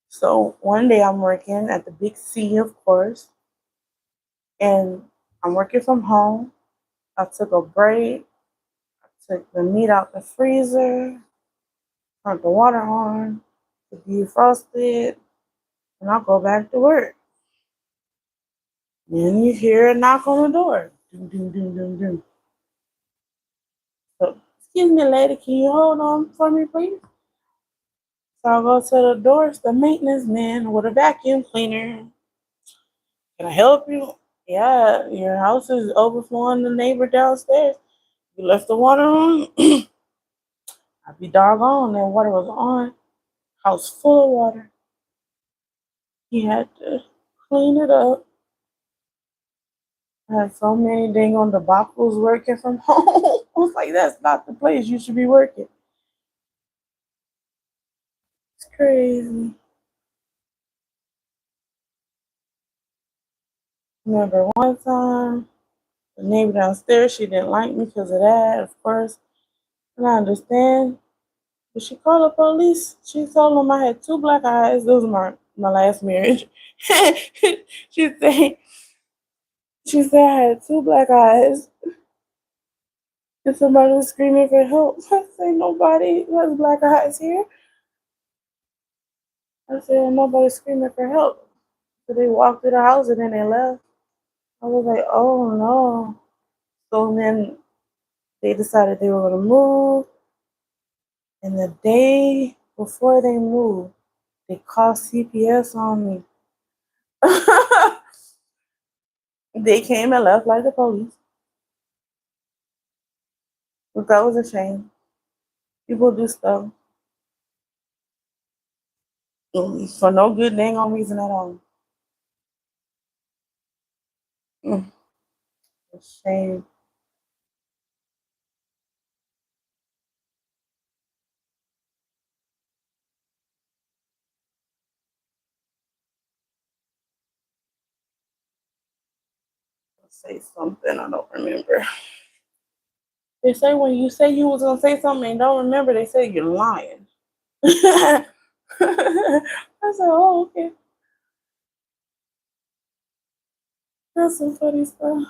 Speaker 1: So one day I'm working at the big C, of course, and I'm working from home. I took a break, took the meat out the freezer, turned the water on, defrost it, and I'll go back to work. And you hear a knock on the door. Doom, doom, doom, doom, doom. So, excuse me, lady, can you hold on for me, please? So I'll go to the door. It's the maintenance man with a vacuum cleaner. Can I help you? Yeah, your house is overflowing the neighbor downstairs. You left the water on? I'd be doggone, that water was on. House full of water. He had to clean it up. I had so many dang on debacles working from home. I was like, that's not the place you should be working. It's crazy. Remember one time, the neighbor downstairs, she didn't like me because of that, of course. And I understand. But she called the police. She told them I had two black eyes. This was my last marriage. she said she said I had two black eyes. And somebody was screaming for help. I said nobody has black eyes here. I said nobody's screaming for help. So they walked through the house and then they left. I was like, oh no. So then they decided they were gonna move. And the day before they moved, they called CPS on me. They came and left like the police. But that was a shame. People do stuff for no good dang on reason at all. Mm, a shame. Say something, I don't remember. They say when you say you was gonna say something and don't remember, they say you're lying. I said, oh, okay. That's some funny stuff.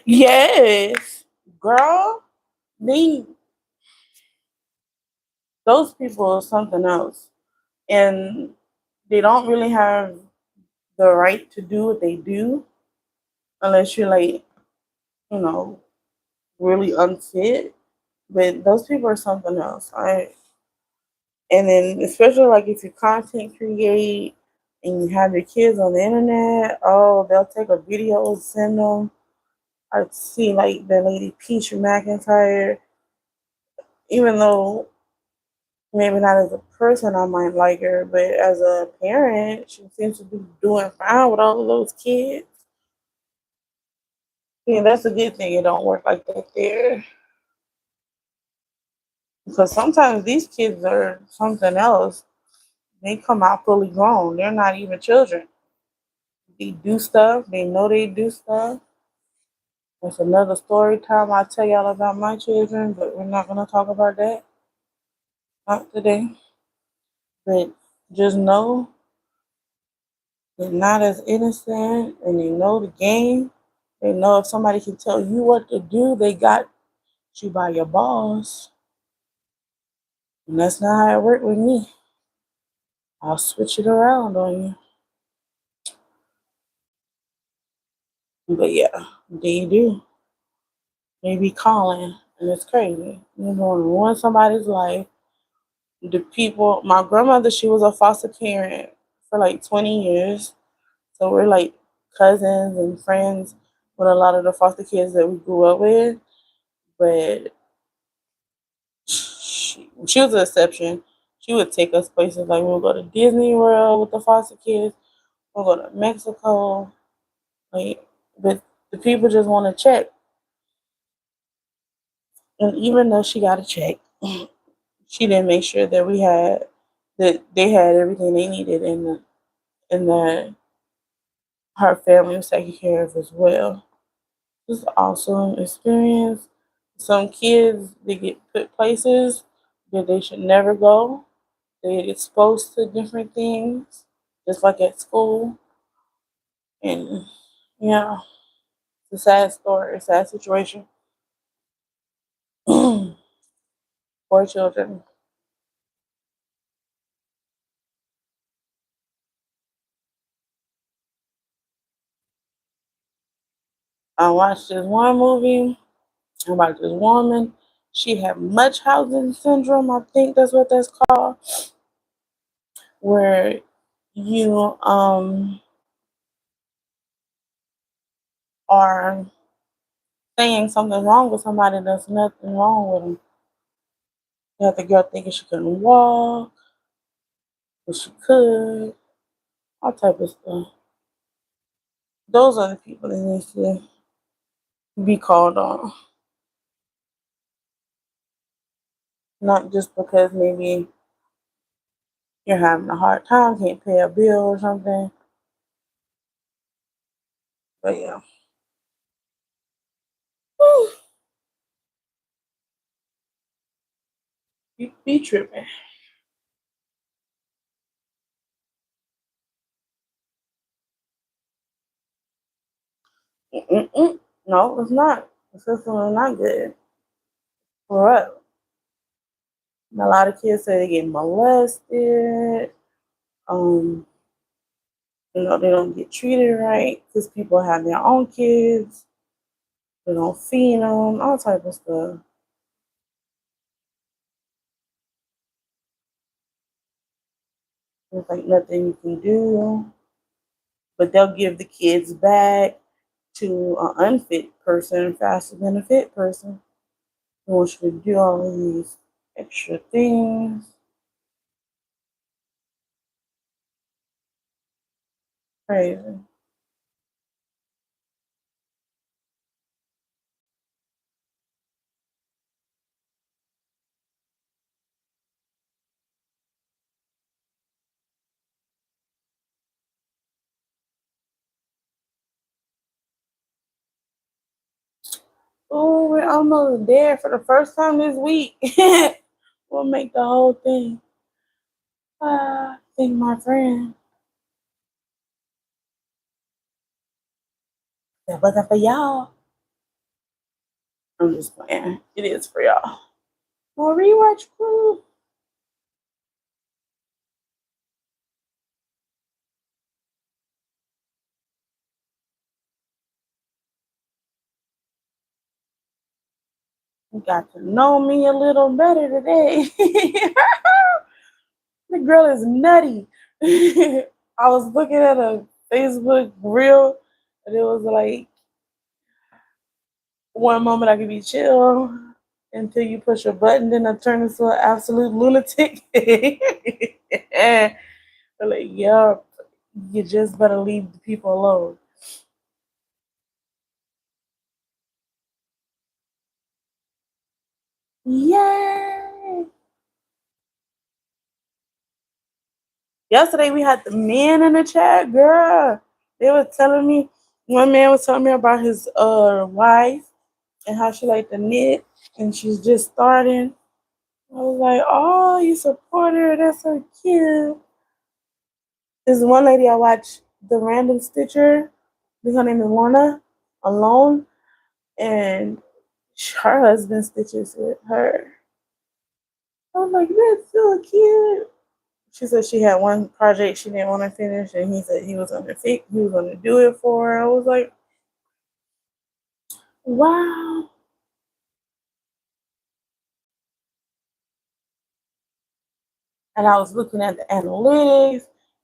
Speaker 1: Yes, girl. They those people are something else, and they don't really have the right to do what they do unless you're like, you know, really unfit. But those people are something else. I And then especially like if you content create and you have your kids on the internet, oh, they'll take a video and send them. I see like the lady Peach McIntyre, even though maybe not as a person I might like her, but as a parent, she seems to be doing fine with all of those kids. Yeah, that's a good thing. It don't work like that there. Because sometimes these kids are something else. They come out fully grown. They're not even children. They do stuff. They know they do stuff. That's another story time I'll tell y'all about my children, but we're not going to talk about that. Not today. But just know they're not as innocent and they know the game. They know if somebody can tell you what to do, they got you by your balls. And that's not how it worked with me. I'll switch it around on you. But yeah, they do. They be calling, and it's crazy. You're going to ruin somebody's life. The people, my grandmother, she was a foster parent for like 20 years. So we're like cousins and friends with a lot of the foster kids that we grew up with. But she was an exception. She would take us places like we'll go to Disney World with the foster kids. We'll go to Mexico. Like, but the people just want to check. And even though she got a check, she didn't make sure that we had that they had everything they needed. And and that her family was taken care of as well. It's an awesome experience. Some kids, they get put places that they should never go. They get exposed to different things, just like at school. And yeah, it's a sad story, a sad situation. Poor children. I watched this one movie about this woman. She had much housing syndrome, I think that's what that's called, where you are saying something wrong with somebody that's nothing wrong with them. You have the girl thinking she couldn't walk, but she could, all type of stuff. Those are the people that need to be called on. Not just because maybe you're having a hard time, can't pay a bill or something. But yeah. Whew, you be tripping. Mm-mm-mm. No, it's not. The system is not good for us. And a lot of kids say they get molested. Um, they don't get treated right because people have their own kids. They don't feed them, all type of stuff. There's like nothing you can do, but they'll give the kids back to an unfit person faster than a fit person who wants you to do all of these extra things. Crazy. Oh, we're almost there for the first time this week. We'll make the whole thing. Thank my friend. That wasn't for y'all. I'm just playing. It is for y'all. More rewatch crew. You got to know me a little better today. The girl is nutty. I was looking at a Facebook reel, and it was like one moment I could be chill until you push a button, then I turn into an absolute lunatic. I'm like, yeah, you just better leave the people alone. Yay! Yesterday we had the men in the chat, girl. They were telling me, one man was telling me about his wife and how she liked to knit and she's just starting. I was like, oh, you support her. That's so cute. There's one lady I watch, the Random Stitcher. I think her name is Lorna, alone. And her husband stitches with her. I was like, that's so cute. She said she had one project she didn't want to finish, and he said he was gonna do it for her. I was like, wow. And I was looking at the analytics,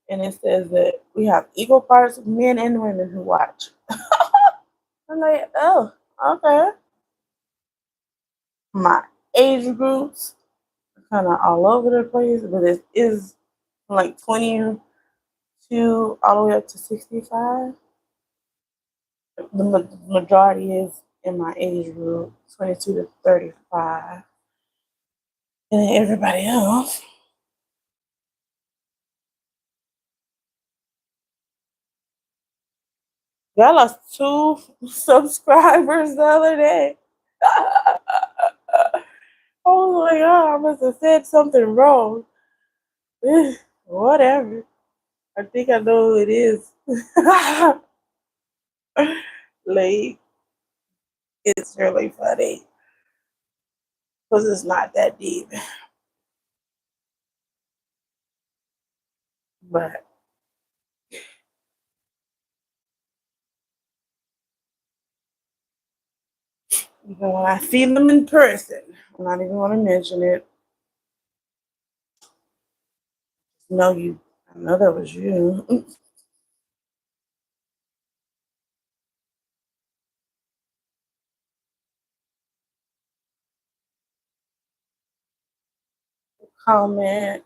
Speaker 1: and it says that we have equal parts of men and women who watch. I'm like, oh, okay. My age groups are kind of all over the place, but it is like 22 all the way up to 65. The majority is in my age group, 22 to 35. And then everybody else, Yeah, I lost 2 subscribers the other day. Oh my god, I must have said something wrong. Whatever. I think I know who it is. Like, it's really funny because it's not that deep. But even when I see them in person, I'm not even going to mention it. No, you. I know that was you. Comment,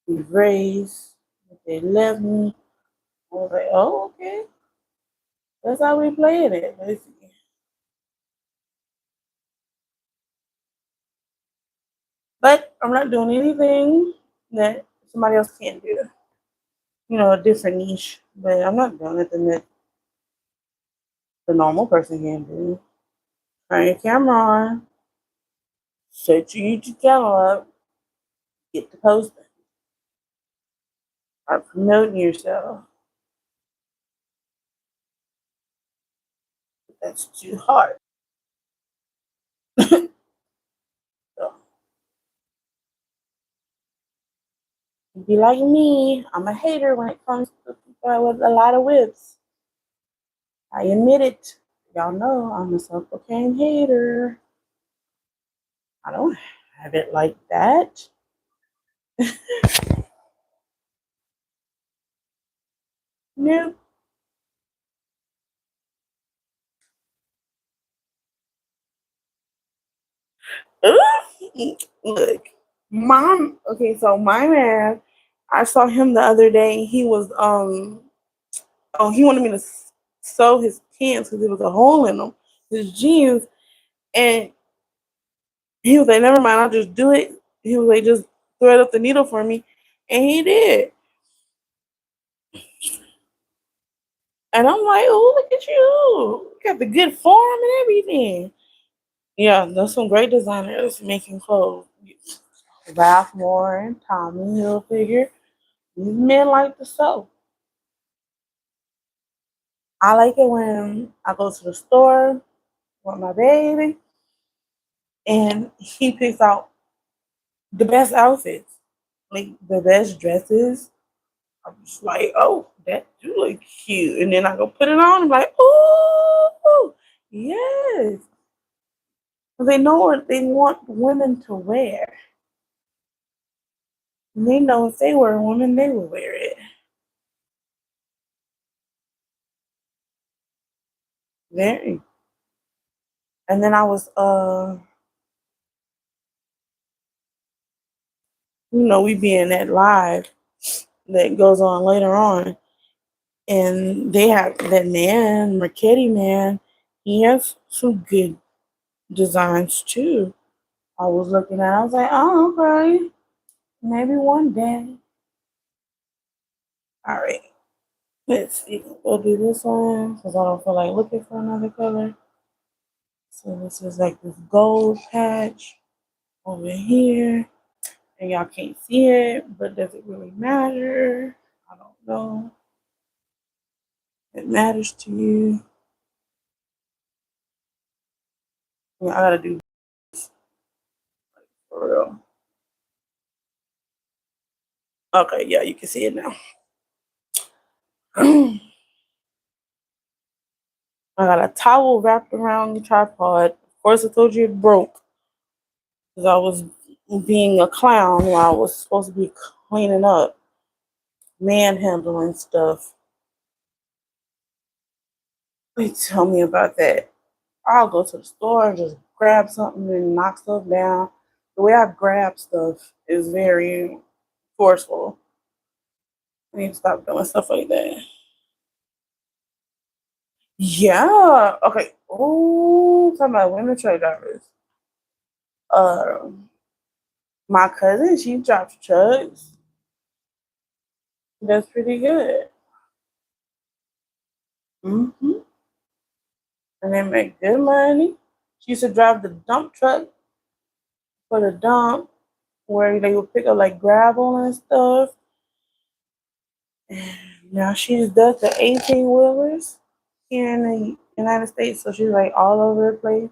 Speaker 1: erase. They left me. I was like, oh, okay. That's how we playing it. Let's see. But I'm not doing anything that somebody else can't do. You know, a different niche. But I'm not doing anything that the normal person can do. Turn your camera on, set your YouTube channel up, get to posting, start promoting yourself. That's too hard. So, be like me. I'm a hater when it comes to people with a lot of whips. I admit it. Y'all know I'm a self-proclaimed hater. I don't have it like that. Nope. Look, mom. Okay, so my man, I saw him the other day. He was oh, he wanted me to sew his pants because there was a hole in them, his jeans, and he was like, "Never mind, I'll just do it." He was like, "Just thread up the needle for me," and he did. And I'm like, "Oh, look at you! You got the good form and everything." Yeah, there's some great designers making clothes. Ralph Lauren, Tommy Hilfiger. These men like to sew. I like it when I go to the store with my baby and he picks out the best outfits, like the best dresses. I'm just like, oh, that do look cute. And then I go put it on. I'm like, oh, yes. They know what they want women to wear. And they know if they were a woman, they will wear it. Very. And then I was, we be in that live that goes on later on. And they have that man, Marchetti man, he has some good designs too. I was looking at, I was like, oh, okay. Maybe one day. All right. Let's see. We'll do this one because I don't feel like looking for another color. So this is like this gold patch over here. And y'all can't see it, but does it really matter? I don't know. It matters to you. Yeah, I gotta do for real. Okay, yeah, you can see it now. I got a towel wrapped around the tripod. Of course, I told you it broke because I was being a clown while I was supposed to be cleaning up, manhandling stuff. They tell me about that. I'll go to the store and just grab something and knock stuff down. The way I grab stuff is very forceful. I need to stop doing stuff like that. Yeah. Okay. Oh, talking about women truck drivers. My cousin, she drops trucks. That's pretty good. Mm-hmm. And they make good money. She used to drive the dump truck for the dump where they would pick up like gravel and stuff. And now she just does the 18 wheelers here in the United States. So she's like all over the place.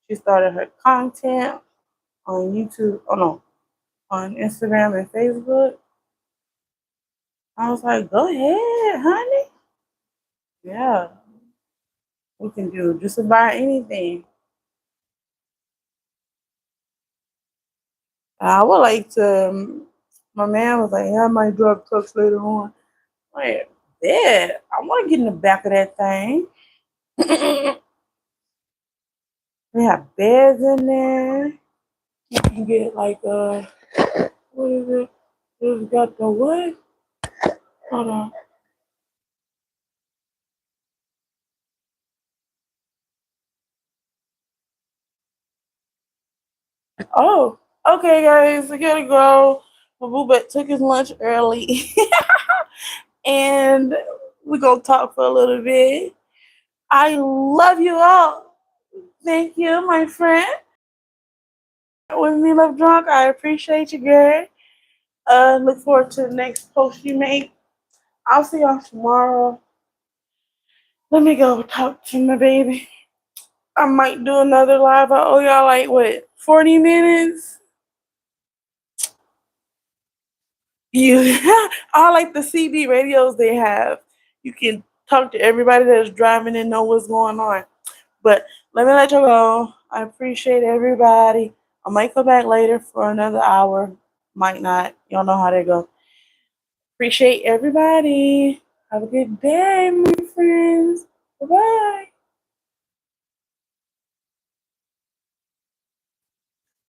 Speaker 1: She started her content on YouTube, oh no, on Instagram and Facebook. I was like, go ahead, honey. Yeah, we can do just about anything. I would like to. My man was like, yeah, I might drive trucks later on. Like, yeah, I want to get in the back of that thing. We have beds in there. You can get like what is it? It's got the what? Hold on. Oh, okay, guys, I gotta go. My boo bet took his lunch early, and we gonna talk for a little bit. I love you all. Thank you, my friend. With me, love drunk. I appreciate you, girl. Look forward to the next post you make. I'll see y'all tomorrow. Let me go talk to my baby. I might do another live. I owe y'all like what, 40 minutes? You I like the CB radios they have. You can talk to everybody that's driving and know what's going on. But let me let you go. I appreciate everybody. I might come back later for another hour. Might not. Y'all know how they go. Appreciate everybody. Have a good day, my friends. Bye bye.